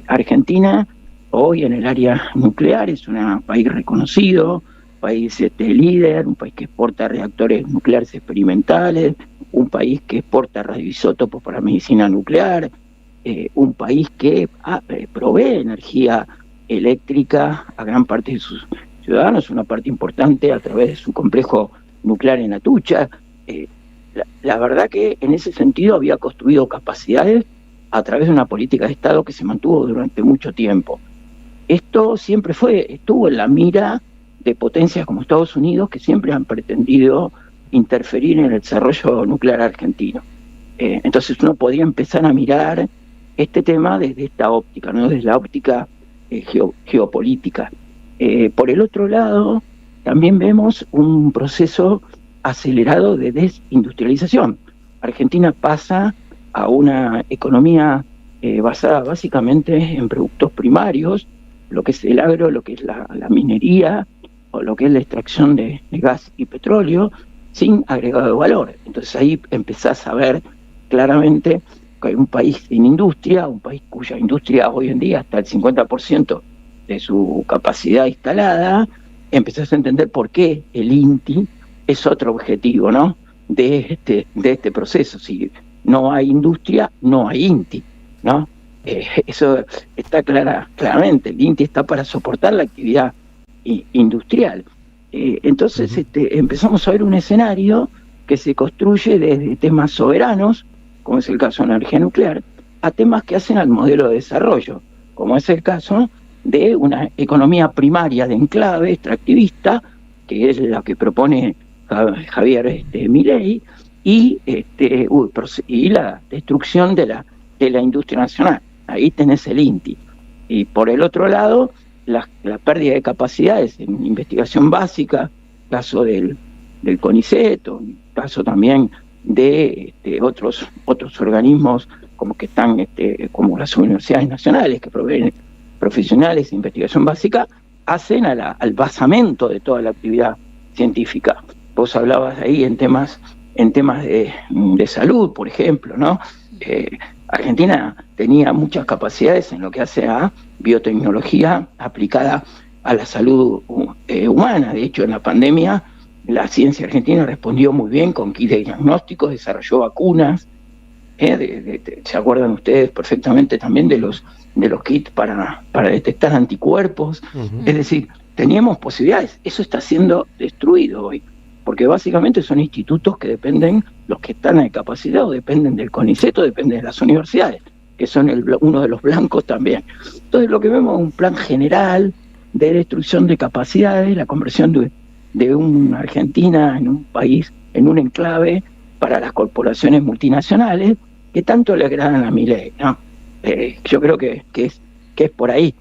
P: Argentina hoy en el área nuclear es un país reconocido, país líder, un país que exporta reactores nucleares experimentales, un país que exporta radioisótopos para medicina nuclear, un país que provee energía eléctrica a gran parte de sus ciudadanos, una parte importante a través de su complejo nuclear en Atucha. La verdad que en ese sentido había construido capacidades a través de una política de Estado que se mantuvo durante mucho tiempo. Esto siempre estuvo en la mira de potencias como Estados Unidos, que siempre han pretendido interferir en el desarrollo nuclear argentino. Entonces uno podía empezar a mirar este tema desde esta óptica, ¿no? Desde la óptica geopolítica. Por el otro lado, también vemos un proceso acelerado de desindustrialización. Argentina pasa a una economía basada básicamente en productos primarios, lo que es el agro, lo que es la minería, o lo que es la extracción de gas y petróleo, sin agregado de valor. Entonces ahí empezás a ver claramente que hay un país sin industria, un país cuya industria hoy en día está al 50% de su capacidad instalada. Empezás a entender por qué el INTI es otro objetivo, ¿no? de este proceso. Si no hay industria, no hay INTI, ¿no? Eso está claramente. El INTI está para soportar la actividad industrial. Entonces empezamos a ver un escenario que se construye desde temas soberanos, como es el caso de la energía nuclear, a temas que hacen al modelo de desarrollo, como es el caso de una economía primaria de enclave extractivista, que es la que propone Javier Milei, y la destrucción de la industria nacional. Ahí tenés el INTI. Y por el otro lado, la pérdida de capacidades en investigación básica, caso del CONICET, caso también de otros organismos como que están como las universidades nacionales que proveen profesionales de investigación básica, hacen al basamento de toda la actividad científica. Vos hablabas ahí en temas de salud, por ejemplo, ¿no? Argentina tenía muchas capacidades en lo que hace a biotecnología aplicada a la salud humana. De hecho, en la pandemia, la ciencia argentina respondió muy bien con kits de diagnósticos, desarrolló vacunas. ¿Se acuerdan ustedes perfectamente también de los kits para detectar anticuerpos? Es decir, teníamos posibilidades. Eso está siendo destruido hoy, porque básicamente son institutos que dependen, los que están en capacidad, o dependen del CONICET, o dependen de las universidades, que son uno de los blancos también. Entonces lo que vemos es un plan general de destrucción de capacidades, la conversión de una Argentina en un país, en un enclave para las corporaciones multinacionales que tanto le agradan a Milei, ¿no? Yo creo que es por ahí.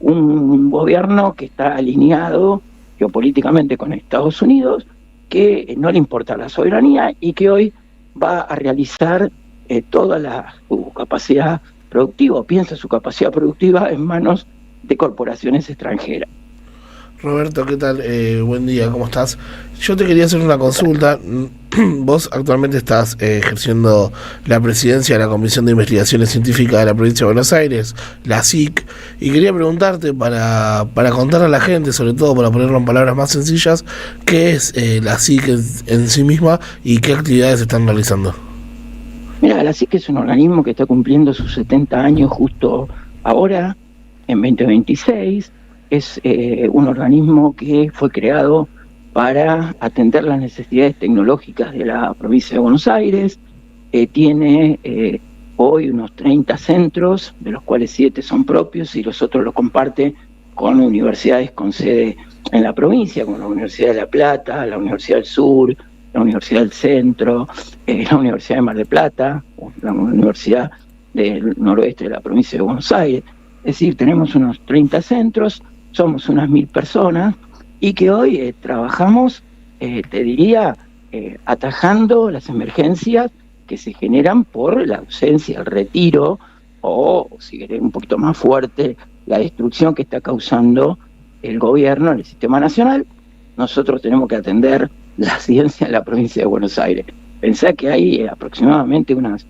P: Un gobierno que está alineado geopolíticamente con Estados Unidos, que no le importa la soberanía y que hoy va a realizar toda su capacidad productiva, o piensa su capacidad productiva en manos de corporaciones extranjeras.
C: Roberto, ¿qué tal? Buen día, ¿cómo estás? Yo te quería hacer una consulta. Vos actualmente estás ejerciendo la presidencia de la Comisión de Investigaciones Científicas de la Provincia de Buenos Aires, la SIC, y quería preguntarte para contar a la gente, sobre todo para ponerlo en palabras más sencillas, ¿qué es la SIC en sí misma y qué actividades están realizando?
P: Mira, la SIC es un organismo que está cumpliendo sus 70 años justo ahora, en 2026. Es un organismo que fue creado para atender las necesidades tecnológicas de la provincia de Buenos Aires. Tiene hoy unos 30 centros, de los cuales 7 son propios y los otros los comparte con universidades con sede en la provincia, como la Universidad de La Plata, la Universidad del Sur, la Universidad del Centro, la Universidad de Mar del Plata, la Universidad del Noroeste de la provincia de Buenos Aires. Es decir, tenemos unos 30 centros, somos unas 1000 personas y que hoy trabajamos, te diría, atajando las emergencias que se generan por la ausencia, el retiro o, si querés un poquito más fuerte, la destrucción que está causando el gobierno en el sistema nacional. Nosotros tenemos que atender la ciencia en la provincia de Buenos Aires. Pensá que hay aproximadamente unas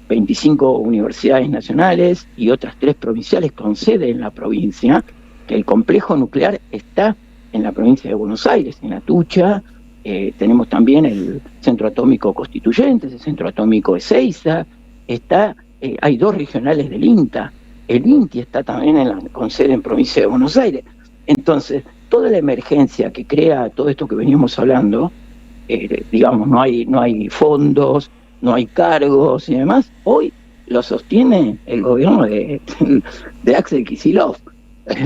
P: 25 universidades nacionales y otras 3 provinciales con sede en la provincia, que el complejo nuclear está en la provincia de Buenos Aires, en Atucha. Tenemos también el Centro Atómico Constituyentes, el Centro Atómico Ezeiza, hay 2 regionales del INTA, el INTI está también con sede en provincia de Buenos Aires. Entonces, toda la emergencia que crea todo esto que veníamos hablando, digamos, no hay fondos, no hay cargos y demás, hoy lo sostiene el gobierno de Axel Kicillof,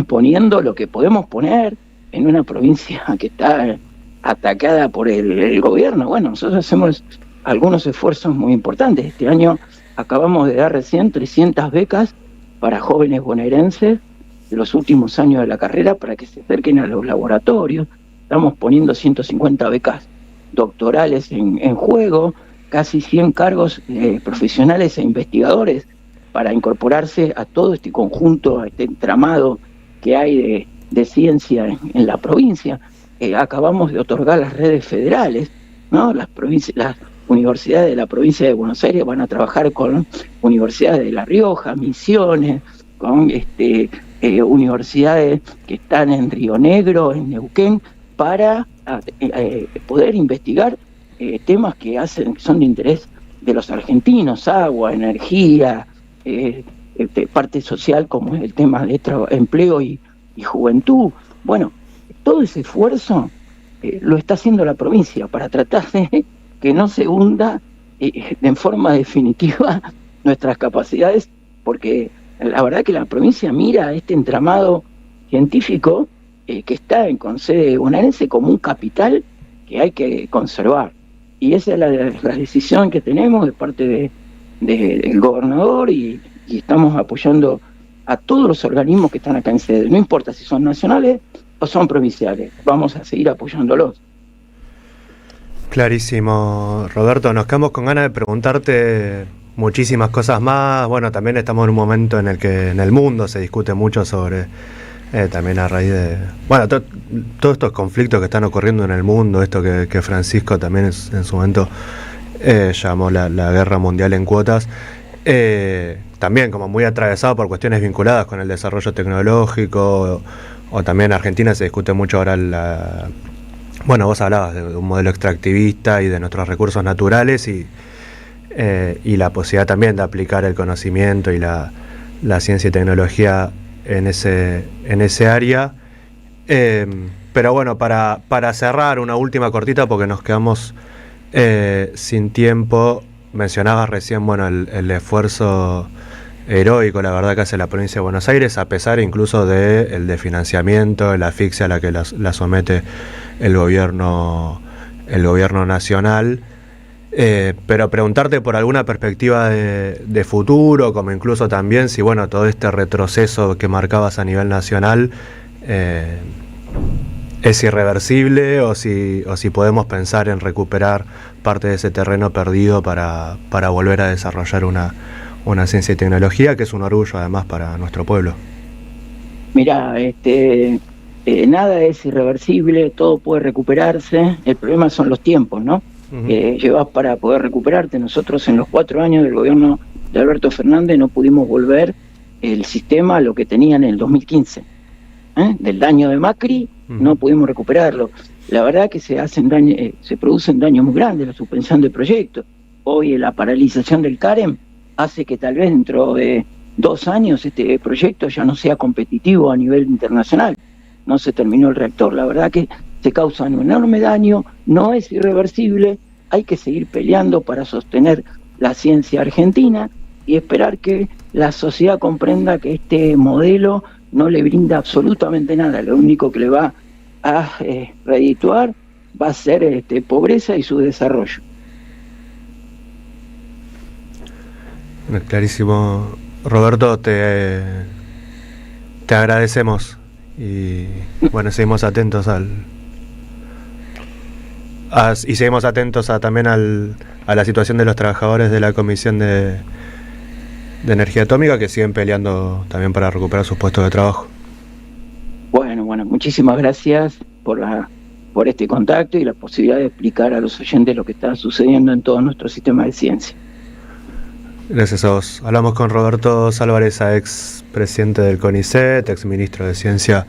P: poniendo lo que podemos poner en una provincia que está atacada por el gobierno. Bueno, nosotros hacemos algunos esfuerzos muy importantes. Este año acabamos de dar recién 300 becas para jóvenes bonaerenses de los últimos años de la carrera para que se acerquen a los laboratorios. Estamos poniendo 150 becas doctorales en juego, casi 100 cargos profesionales e investigadores para incorporarse a todo este conjunto, a este entramado que hay de ciencia en la provincia. Acabamos de otorgar las redes federales, ¿no? Las universidades de la provincia de Buenos Aires van a trabajar con universidades de La Rioja, Misiones, con universidades que están en Río Negro, en Neuquén, para poder investigar temas que son de interés de los argentinos: agua, energía, parte social como es el tema de empleo y juventud. Bueno, todo ese esfuerzo lo está haciendo la provincia para tratar de que no se hunda en forma definitiva nuestras capacidades, porque la verdad que la provincia mira este entramado científico que está con sede bonaerense como un capital que hay que conservar. Y esa es la decisión que tenemos de parte del gobernador y estamos apoyando a todos los organismos que están acá en sede. No importa si son nacionales o son provinciales, vamos a seguir apoyándolos.
A: Clarísimo, Roberto. Nos quedamos con ganas de preguntarte muchísimas cosas más. Bueno, también estamos en un momento en el que en el mundo se discute mucho sobre, también a raíz de, bueno, todos estos conflictos que están ocurriendo en el mundo, esto que Francisco también en su momento llamó la guerra mundial en cuotas, también como muy atravesado por cuestiones vinculadas con el desarrollo tecnológico, o también en Argentina se discute mucho ahora bueno, vos hablabas de un modelo extractivista y de nuestros recursos naturales y la posibilidad también de aplicar el conocimiento y la ciencia y tecnología en ese área. Pero bueno, para cerrar una última cortita, porque nos quedamos sin tiempo, mencionabas recién, bueno, el esfuerzo heroico, la verdad, que hace la provincia de Buenos Aires, a pesar incluso del desfinanciamiento, la asfixia a la que la somete el gobierno nacional. Pero preguntarte por alguna perspectiva de futuro, como incluso también si, bueno, todo este retroceso que marcabas a nivel nacional es irreversible, o si podemos pensar en recuperar parte de ese terreno perdido para volver a desarrollar una ciencia y tecnología que es un orgullo además para nuestro pueblo.
P: Mirá, nada es irreversible, todo puede recuperarse, el problema son los tiempos, ¿no? Llevas para poder recuperarte. Nosotros en los 4 años del gobierno de Alberto Fernández no pudimos volver el sistema a lo que tenían en el 2015. Del daño de Macri no pudimos recuperarlo. La verdad que se producen daños muy grandes, la suspensión de proyectos. Hoy la paralización del CAREM hace que tal vez dentro de 2 años este proyecto ya no sea competitivo a nivel internacional. No se terminó el reactor. La verdad que se causa un enorme daño, no es irreversible, hay que seguir peleando para sostener la ciencia argentina y esperar que la sociedad comprenda que este modelo no le brinda absolutamente nada, lo único que le va a redituar va a ser pobreza y su desarrollo.
A: Clarísimo, Roberto, te agradecemos y bueno, seguimos atentos seguimos atentos también a la situación de los trabajadores de la Comisión de Energía Atómica, que siguen peleando también para recuperar sus puestos de trabajo.
P: Bueno, muchísimas gracias por este contacto y la posibilidad de explicar a los oyentes lo que está sucediendo en todo nuestro sistema de ciencia.
A: Gracias a vos. Hablamos con Roberto Salvarezza, ex presidente del CONICET, ex ministro de Ciencia,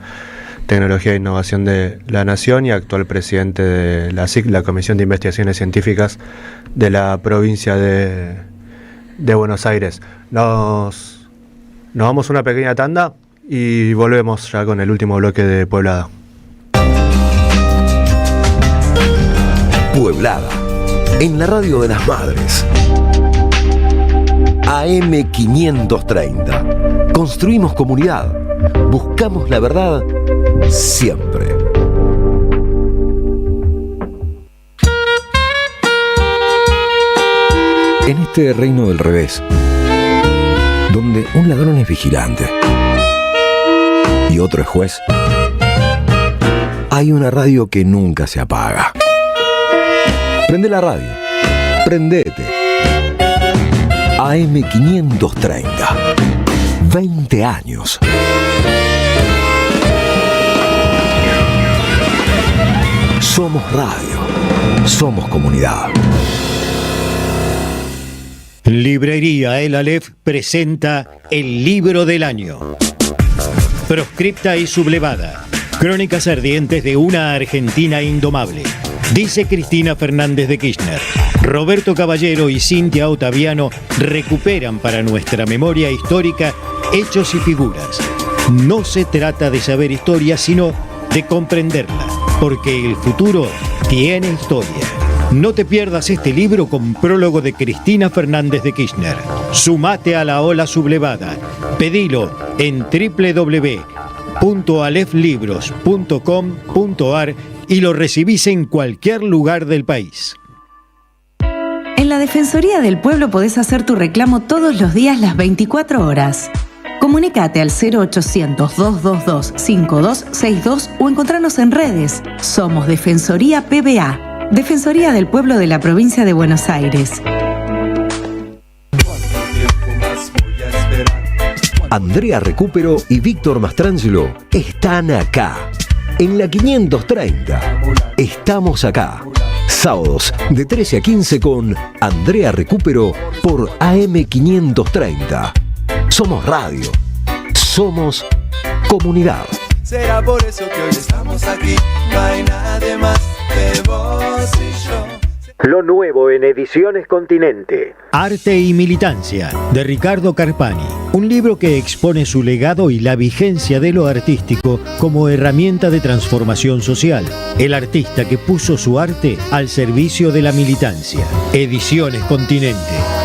A: Tecnología e Innovación de la Nación y actual presidente de la CIC, la Comisión de Investigaciones Científicas de la provincia de Buenos Aires. Nos vamos a una pequeña tanda y volvemos ya con el último bloque de Pueblada.
I: Pueblada, en la radio de las madres. AM530. Construimos comunidad. Buscamos la verdad siempre. En este reino del revés, donde un ladrón es vigilante y otro es juez, hay una radio que nunca se apaga. Prende la radio. Prendete. AM530. 20 años. Somos radio. Somos comunidad.
K: Librería El Aleph presenta El Libro del Año. Proscripta y sublevada. Crónicas ardientes de una Argentina indomable. Dice Cristina Fernández de Kirchner. Roberto Caballero y Cintia Ottaviano recuperan para nuestra memoria histórica hechos y figuras. No se trata de saber historia, sino de comprenderla, porque el futuro tiene historia. No te pierdas este libro con prólogo de Cristina Fernández de Kirchner. Sumate a la ola sublevada. Pedilo en www.aleflibros.com.ar y lo recibís en cualquier lugar del país.
Q: En la Defensoría del Pueblo podés hacer tu reclamo todos los días las 24 horas. Comunicate al 0800-222-5262 o encontrarnos en redes. Somos Defensoría PBA, Defensoría del Pueblo de la Provincia de Buenos Aires.
I: Andrea Recupero y Víctor Mastrangelo están acá. En la 530. Estamos acá. Sábados de 13 a 15 con Andrea Recupero por AM530. Somos radio. Somos comunidad.
R: Será por eso que hoy estamos aquí. No hay nadie más que vos y yo.
I: Lo nuevo en Ediciones Continente.
K: Arte y Militancia, de Ricardo Carpani. Un libro que expone su legado y la vigencia de lo artístico como herramienta de transformación social. El artista que puso su arte al servicio de la militancia. Ediciones Continente.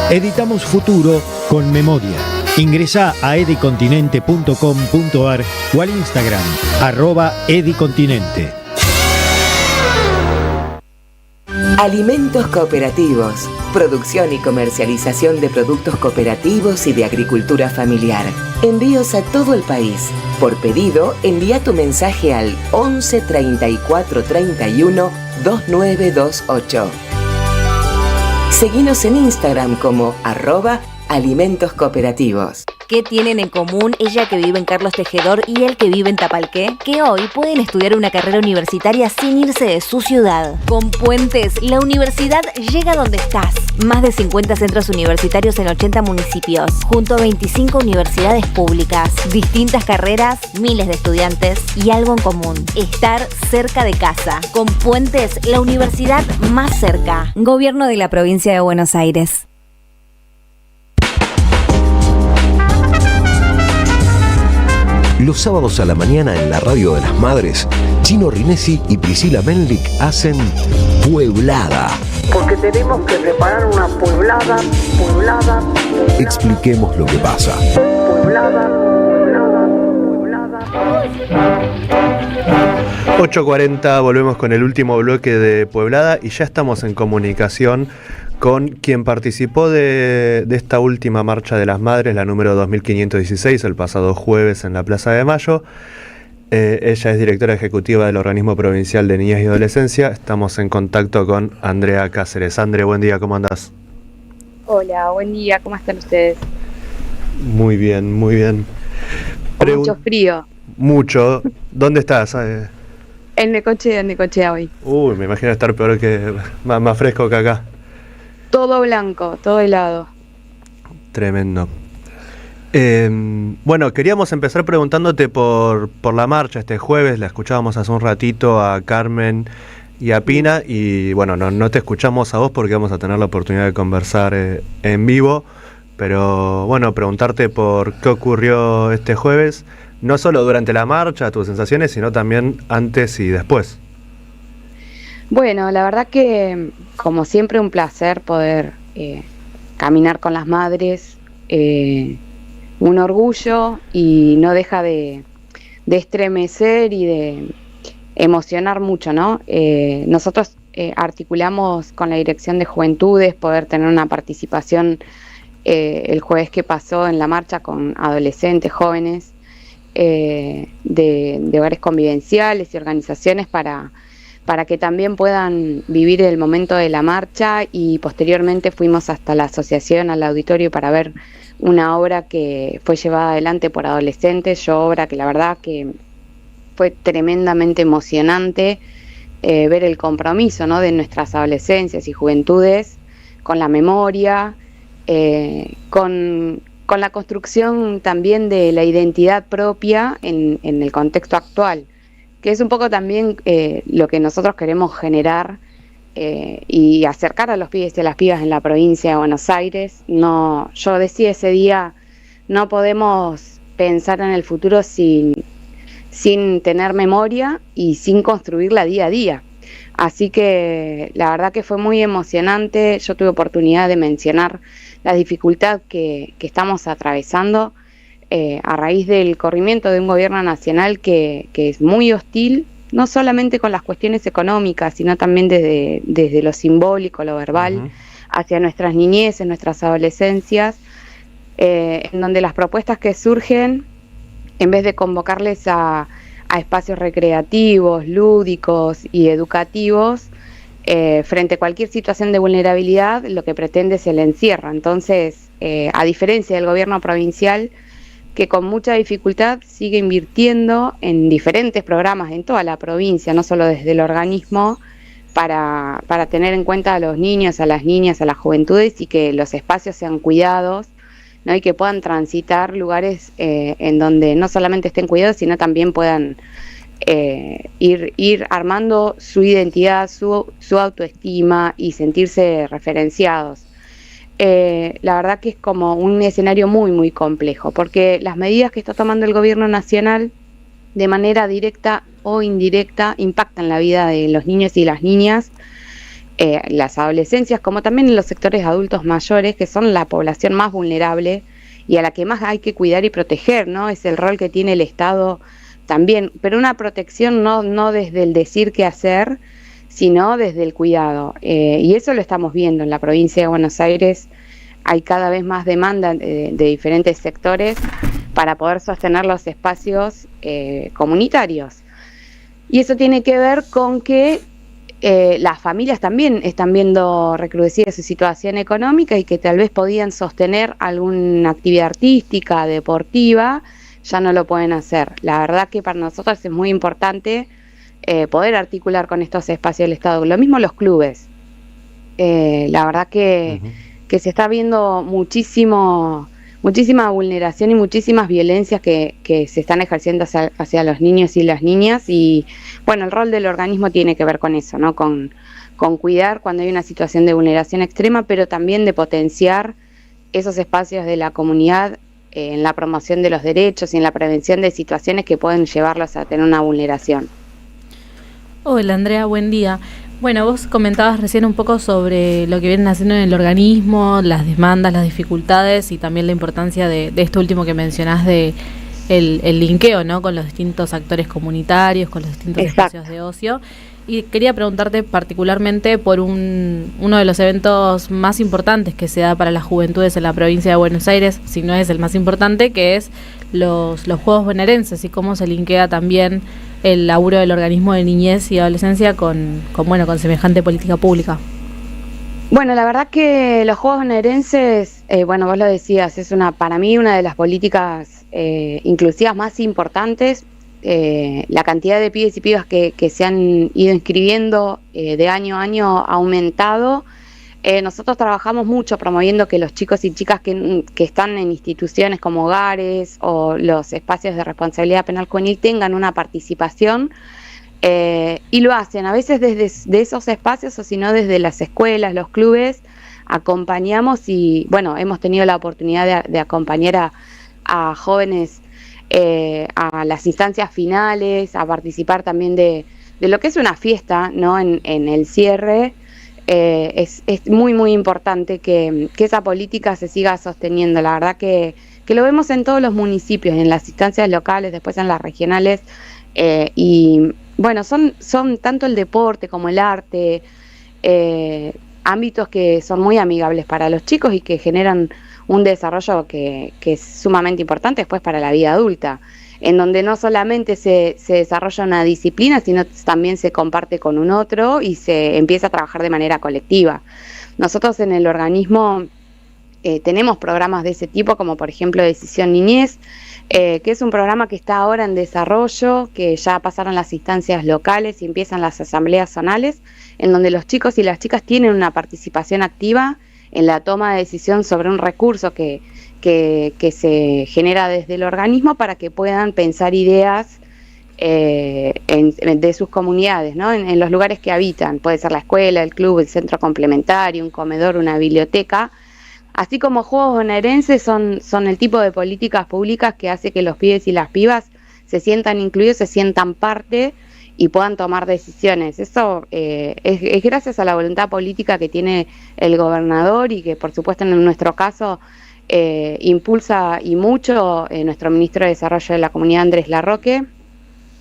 K: Editamos futuro con memoria. Ingresá a edicontinente.com.ar o al Instagram @edicontinente.
M: Alimentos cooperativos. Producción y comercialización de productos cooperativos y de agricultura familiar. Envíos a todo el país. Por pedido, envía tu mensaje al 11 34 31 2928. Seguinos en Instagram como @alimentos cooperativos.
L: ¿Qué tienen en común ella que vive en Carlos Tejedor y él que vive en Tapalqué? Que hoy pueden estudiar una carrera universitaria sin irse de su ciudad. Con Puentes, la universidad llega donde estás. Más de 50 centros universitarios en 80 municipios, junto a 25 universidades públicas. Distintas carreras, miles de estudiantes y algo en común: estar cerca de casa. Con Puentes, la universidad más cerca. Gobierno de la Provincia de Buenos Aires.
I: Los sábados a la mañana en la Radio de las Madres, Chino Rinesi y Priscila Menlik hacen Pueblada.
H: Porque tenemos que preparar una pueblada.
I: Expliquemos lo que pasa.
H: Pueblada.
A: 8:40, volvemos con el último bloque de Pueblada y ya estamos en comunicación con quien participó de esta última Marcha de las Madres, la número 2516, el pasado jueves en la Plaza de Mayo. Ella es directora ejecutiva del Organismo Provincial de Niñez y Adolescencia. Estamos en contacto con Andrea Cáceres. Andre, buen día, ¿cómo andás?
S: Hola, buen día, ¿cómo están ustedes?
A: Muy bien, muy bien.
S: Con mucho frío.
A: Mucho. ¿Dónde estás?
S: En Necochea hoy.
A: Uy, me imagino estar peor que... más fresco que acá.
S: Todo blanco, todo helado.
A: Tremendo. Bueno, queríamos empezar preguntándote por la marcha este jueves. La escuchábamos hace un ratito a Carmen y a Pina. Y bueno, no te escuchamos a vos porque vamos a tener la oportunidad de conversar en vivo. Pero bueno, preguntarte por qué ocurrió este jueves. No solo durante la marcha, tus sensaciones, sino también antes y después.
S: Bueno, la verdad que, como siempre, un placer poder caminar con las madres, un orgullo, y no deja de estremecer y de emocionar mucho, ¿no? Nosotros articulamos con la Dirección de Juventudes poder tener una participación el jueves que pasó en la marcha con adolescentes, jóvenes, de hogares convivenciales y organizaciones para que también puedan vivir el momento de la marcha, y posteriormente fuimos hasta la asociación, al auditorio, para ver una obra que fue llevada adelante por adolescentes, obra que la verdad que fue tremendamente emocionante ver el compromiso, ¿no?, de nuestras adolescencias y juventudes con la memoria, con la construcción también de la identidad propia en el contexto actual, que es un poco también lo que nosotros queremos generar y acercar a los pibes y a las pibas en la provincia de Buenos Aires. No, yo decía ese día, no podemos pensar en el futuro sin tener memoria y sin construirla día a día. Así que la verdad que fue muy emocionante. Yo tuve oportunidad de mencionar la dificultad que estamos atravesando a raíz del corrimiento de un gobierno nacional que es muy hostil, no solamente con las cuestiones económicas, sino también desde lo simbólico, lo verbal, hacia nuestras niñeces, nuestras adolescencias, en donde las propuestas que surgen, en vez de convocarles a espacios recreativos, lúdicos y educativos, frente a cualquier situación de vulnerabilidad, lo que pretende es el encierro. Entonces, a diferencia del gobierno provincial, que con mucha dificultad sigue invirtiendo en diferentes programas en toda la provincia, no solo desde el organismo, para tener en cuenta a los niños, a las niñas, a las juventudes, y que los espacios sean cuidados, ¿no? Y que puedan transitar lugares en donde no solamente estén cuidados, sino también puedan ir armando su identidad, su autoestima y sentirse referenciados. La verdad que es como un escenario muy, muy complejo, porque las medidas que está tomando el gobierno nacional, de manera directa o indirecta, impactan la vida de los niños y las niñas, las adolescencias, como también en los sectores adultos mayores, que son la población más vulnerable y a la que más hay que cuidar y proteger, ¿no? Es el rol que tiene el Estado también, pero una protección no desde el decir qué hacer, sino desde el cuidado. Y eso lo estamos viendo en la provincia de Buenos Aires. Hay cada vez más demanda de diferentes sectores para poder sostener los espacios comunitarios. Y eso tiene que ver con que las familias también están viendo recrudecida su situación económica y que tal vez podían sostener alguna actividad artística, deportiva, ya no lo pueden hacer. La verdad que para nosotros es muy importante poder articular con estos espacios del Estado. Lo mismo los clubes. La verdad que se está viendo muchísima vulneración y muchísimas violencias que se están ejerciendo hacia los niños y las niñas, y bueno, el rol del organismo tiene que ver con eso, ¿no? Con cuidar cuando hay una situación de vulneración extrema, pero también de potenciar esos espacios de la comunidad en la promoción de los derechos y en la prevención de situaciones que pueden llevarlos a tener una vulneración.
B: Hola Andrea, buen día. Bueno, vos comentabas recién un poco sobre lo que vienen haciendo en el organismo, las demandas, las dificultades y también la importancia de esto último que mencionás de el linkeo, ¿no? Con los distintos actores comunitarios, con los distintos espacios de ocio. Y quería preguntarte particularmente por uno de los eventos más importantes que se da para las juventudes en la provincia de Buenos Aires, si no es el más importante, que es los Juegos Bonaerenses, y cómo se linkea también el laburo del organismo de niñez y adolescencia con semejante política pública.
S: Bueno, la verdad que los Juegos Bonaerenses, bueno, vos lo decías, es para mí una de las políticas inclusivas más importantes. La cantidad de pibes y pibas que se han ido inscribiendo de año a año ha aumentado. Nosotros trabajamos mucho promoviendo que los chicos y chicas que están en instituciones como hogares o los espacios de responsabilidad penal juvenil tengan una participación, y lo hacen a veces desde esos espacios, o si no desde las escuelas, los clubes. Acompañamos y bueno, hemos tenido la oportunidad de acompañar a jóvenes a las instancias finales, a participar también de lo que es una fiesta, ¿no? En el cierre. Es muy muy importante que esa política se siga sosteniendo. La verdad que lo vemos en todos los municipios, en las instancias locales, después en las regionales, y bueno, son tanto el deporte como el arte, ámbitos que son muy amigables para los chicos y que generan un desarrollo que es sumamente importante después para la vida adulta, en donde no solamente se desarrolla una disciplina, sino también se comparte con un otro y se empieza a trabajar de manera colectiva. Nosotros en el organismo tenemos programas de ese tipo, como por ejemplo Decisión Niñez, que es un programa que está ahora en desarrollo, que ya pasaron las instancias locales y empiezan las asambleas zonales, en donde los chicos y las chicas tienen una participación activa en la toma de decisión sobre un recurso que se genera desde el organismo para que puedan pensar ideas de sus comunidades, ¿no? En los lugares que habitan. Puede ser la escuela, el club, el centro complementario, un comedor, una biblioteca. Así como Juegos Bonaerenses son el tipo de políticas públicas que hace que los pibes y las pibas se sientan incluidos, se sientan parte y puedan tomar decisiones. Eso es gracias a la voluntad política que tiene el gobernador y que por supuesto en nuestro caso impulsa y mucho nuestro ministro de Desarrollo de la Comunidad, Andrés Larroque,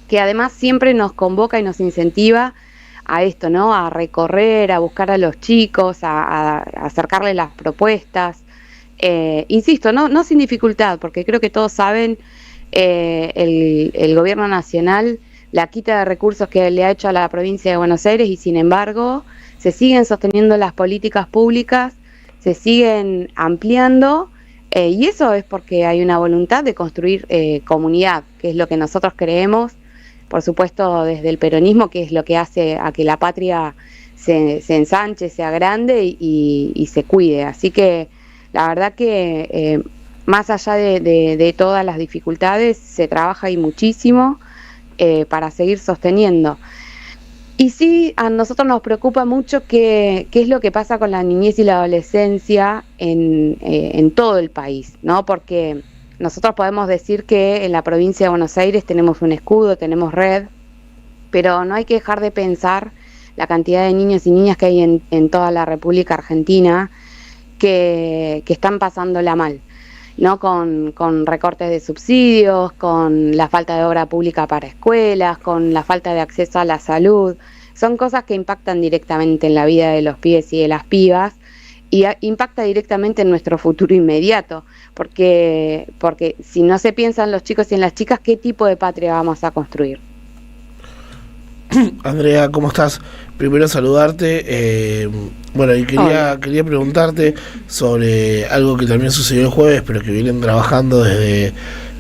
S: que además siempre nos convoca y nos incentiva a esto, ¿no? A recorrer, a buscar a los chicos, a acercarles las propuestas. Insisto, no sin dificultad, porque creo que todos saben el gobierno nacional la quita de recursos que le ha hecho a la provincia de Buenos Aires y sin embargo se siguen sosteniendo las políticas públicas, se siguen ampliando y eso es porque hay una voluntad de construir comunidad, que es lo que nosotros creemos, por supuesto desde el peronismo, que es lo que hace a que la patria se ensanche, sea grande y se cuide. Así que la verdad que más allá de todas las dificultades, se trabaja ahí muchísimo para seguir sosteniendo. Y sí, a nosotros nos preocupa mucho qué es lo que pasa con la niñez y la adolescencia en todo el país, ¿no? Porque nosotros podemos decir que en la provincia de Buenos Aires tenemos un escudo, tenemos red, pero no hay que dejar de pensar la cantidad de niños y niñas que hay en toda la República Argentina que están pasándola mal, ¿no? Con recortes de subsidios, con la falta de obra pública para escuelas, con la falta de acceso a la salud. Son cosas que impactan directamente en la vida de los pibes y de las pibas y impacta directamente en nuestro futuro inmediato, porque si no se piensa en los chicos y en las chicas, ¿qué tipo de patria vamos a construir?
C: Andrea, ¿cómo estás? Primero saludarte, y quería preguntarte sobre algo que también sucedió el jueves, pero que vienen trabajando desde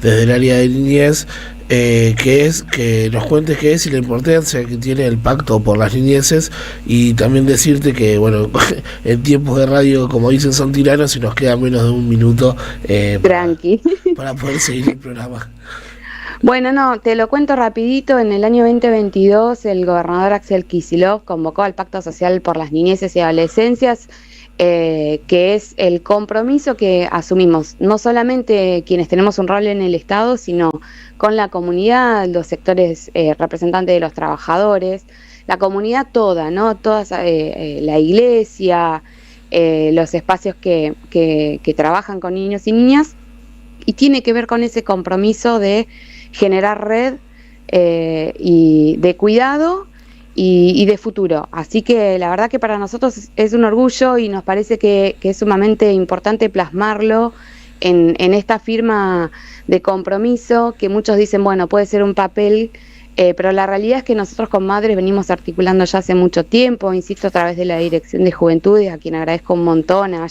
C: el área de niñez, que es que nos cuentes qué es y la importancia que tiene el pacto por las niñeces, y también decirte que, en tiempos de radio, como dicen, son tiranos y nos queda menos de un minuto para poder seguir el programa.
S: Bueno, te lo cuento rapidito. En el año 2022 el gobernador Axel Kicillof convocó al Pacto Social por las Niñeces y Adolescencias, que es el compromiso que asumimos, no solamente quienes tenemos un rol en el Estado, sino con la comunidad, los sectores representantes de los trabajadores, la comunidad toda, ¿no? Todas, la iglesia, los espacios que trabajan con niños y niñas, y tiene que ver con ese compromiso de generar red y de cuidado y de futuro. Así que la verdad que para nosotros es un orgullo y nos parece que es sumamente importante plasmarlo en esta firma de compromiso, que muchos dicen, puede ser un papel, pero la realidad es que nosotros con Madres venimos articulando ya hace mucho tiempo, insisto, a través de la Dirección de Juventudes, a quien agradezco un montón, a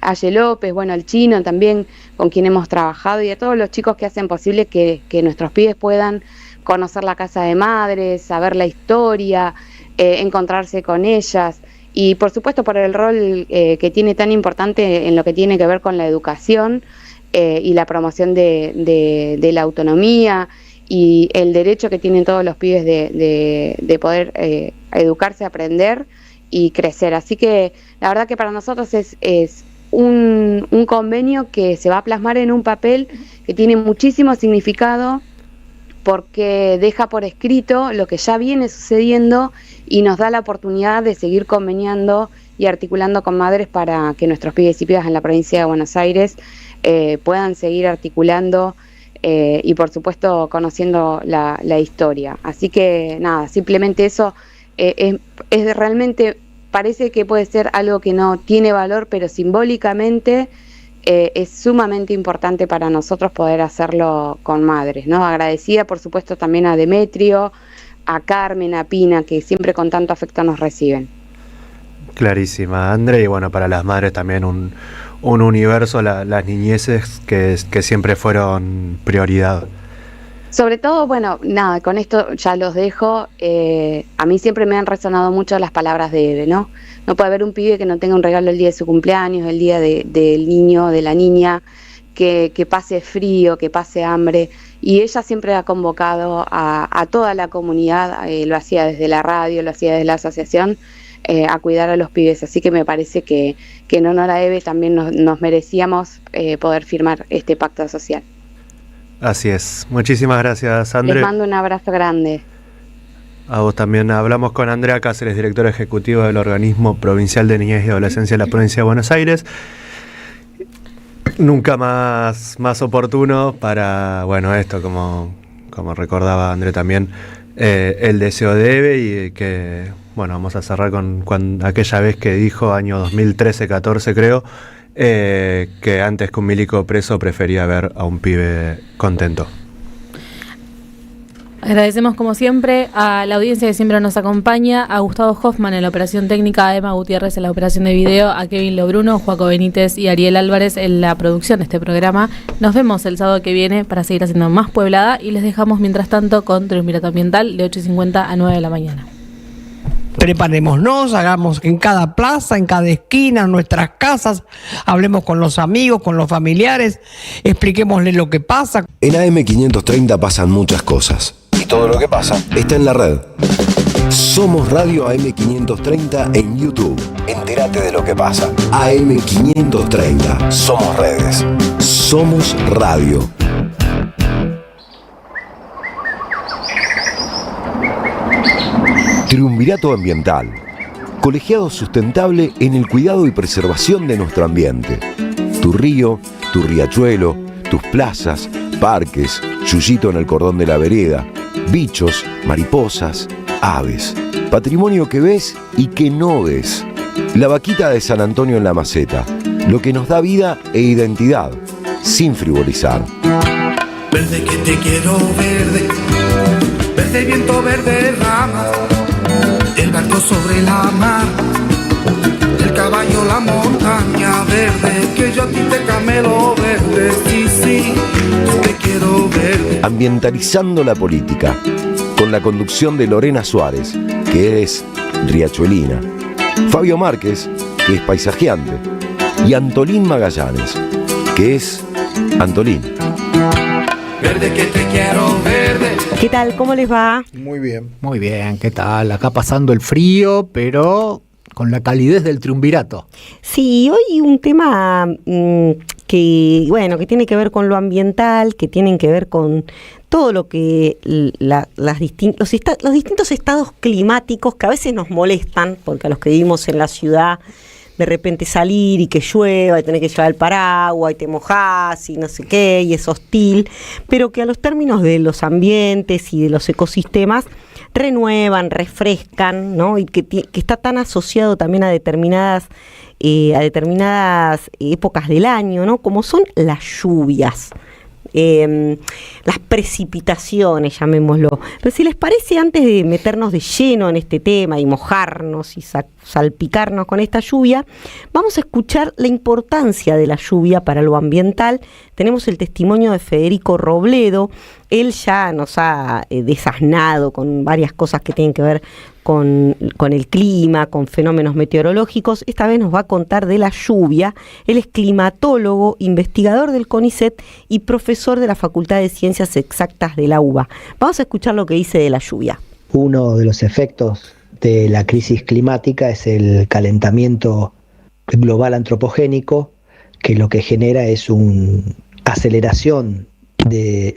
S: Aye López, al Chino también, con quien hemos trabajado, y a todos los chicos que hacen posible que nuestros pibes puedan conocer la Casa de Madres, saber la historia, encontrarse con ellas, y por supuesto por el rol que tiene tan importante en lo que tiene que ver con la educación y la promoción de la autonomía y el derecho que tienen todos los pibes de poder educarse, aprender y crecer. Así que la verdad que para nosotros es un convenio que se va a plasmar en un papel que tiene muchísimo significado, porque deja por escrito lo que ya viene sucediendo y nos da la oportunidad de seguir conveniando y articulando con Madres para que nuestros pibes y pibas en la provincia de Buenos Aires puedan seguir articulando y por supuesto conociendo la historia. Así que simplemente eso es realmente, parece que puede ser algo que no tiene valor, pero simbólicamente es sumamente importante para nosotros poder hacerlo con Madres, ¿no? Agradecida por supuesto también a Demetrio, a Carmen, a Pina, que siempre con tanto afecto nos reciben.
A: Clarísima, André, y para las madres también un universo, las niñeces que siempre fueron prioridad.
S: Sobre todo, con esto ya los dejo. A mí siempre me han resonado mucho las palabras de Eve, ¿no? No puede haber un pibe que no tenga un regalo el día de su cumpleaños, el día del niño, de la niña, que pase frío, que pase hambre. Y ella siempre ha convocado a toda la comunidad, lo hacía desde la radio, lo hacía desde la asociación, a cuidar a los pibes. Así que me parece que en honor a Eve también nos merecíamos poder firmar este pacto social.
A: Así es. Muchísimas gracias, André.
S: Les mando un abrazo grande.
A: A vos también. Hablamos con Andrea Cáceres, directora ejecutiva del Organismo Provincial de Niñez y Adolescencia de la Provincia de Buenos Aires. nunca más oportuno para, bueno, esto como recordaba André también, el deseo de Eve, y que, bueno, vamos a cerrar con aquella vez que dijo, año 2013-14 creo, que antes que un milico preso prefería ver a un pibe contento.
B: Agradecemos como siempre a la audiencia que siempre nos acompaña, a Gustavo Hoffman en la operación técnica, a Emma Gutiérrez en la operación de video, a Kevin Lobruno, Joaco Benítez y Ariel Álvarez en la producción de este programa. Nos vemos el sábado que viene para seguir haciendo más Pueblada y les dejamos mientras tanto con Triunvirato Ambiental de 8:50 a 9 de la mañana.
N: Preparémonos, hagamos en cada plaza, en cada esquina, en nuestras casas, hablemos con los amigos, con los familiares, expliquémosles lo que pasa.
I: En AM530 pasan muchas cosas. Y todo lo que pasa está en la red. Somos Radio AM530 en YouTube. Entérate de lo que pasa. AM530. Somos redes. Somos radio. Triunvirato Ambiental. Colegiado sustentable en el cuidado y preservación de nuestro ambiente. Tu río, tu riachuelo, tus plazas, parques, yuyito en el cordón de la vereda, bichos, mariposas, aves. Patrimonio que ves y que no ves. La vaquita de San Antonio en la Maceta. Lo que nos da vida e identidad, sin frivolizar.
R: Verde que te quiero verde, verde viento, verde rama, el barco sobre la mar, el caballo, la montaña verde, que yo a ti te camelo verde, sí, sí, te quiero verde.
I: Ambientalizando la política, con la conducción de Lorena Suárez, que es riachuelina, Fabio Márquez, que es paisajeante, y Antolín Magallanes, que es Antolín.
R: Verde que te quiero verde.
T: ¿Qué tal? ¿Cómo les va?
U: Muy bien. Muy bien, ¿qué tal? Acá pasando el frío, pero con la calidez del triunvirato.
T: Sí, hoy un tema que tiene que ver con lo ambiental, que tienen que ver con todo lo que los distintos estados climáticos que a veces nos molestan, porque a los que vivimos en la ciudad, de repente salir y que llueva y tener que llevar el paraguas y te mojás y no sé qué, y es hostil, pero que a los términos de los ambientes y de los ecosistemas renuevan, refrescan, ¿no? Y que está tan asociado también a determinadas épocas del año, ¿no? Como son las lluvias. Las precipitaciones, llamémoslo. Pero si les parece, antes de meternos de lleno en este tema y mojarnos y salpicarnos con esta lluvia, vamos a escuchar la importancia de la lluvia para lo ambiental. Tenemos el testimonio de Federico Robledo. Él ya nos ha desasnado con varias cosas que tienen que ver con el clima, con fenómenos meteorológicos. Esta vez nos va a contar de la lluvia. Él es climatólogo, investigador del CONICET y profesor de la Facultad de Ciencias Exactas de la UBA. Vamos a escuchar lo que dice de la lluvia.
V: Uno de los efectos de la crisis climática es el calentamiento global antropogénico, que lo que genera es una aceleración del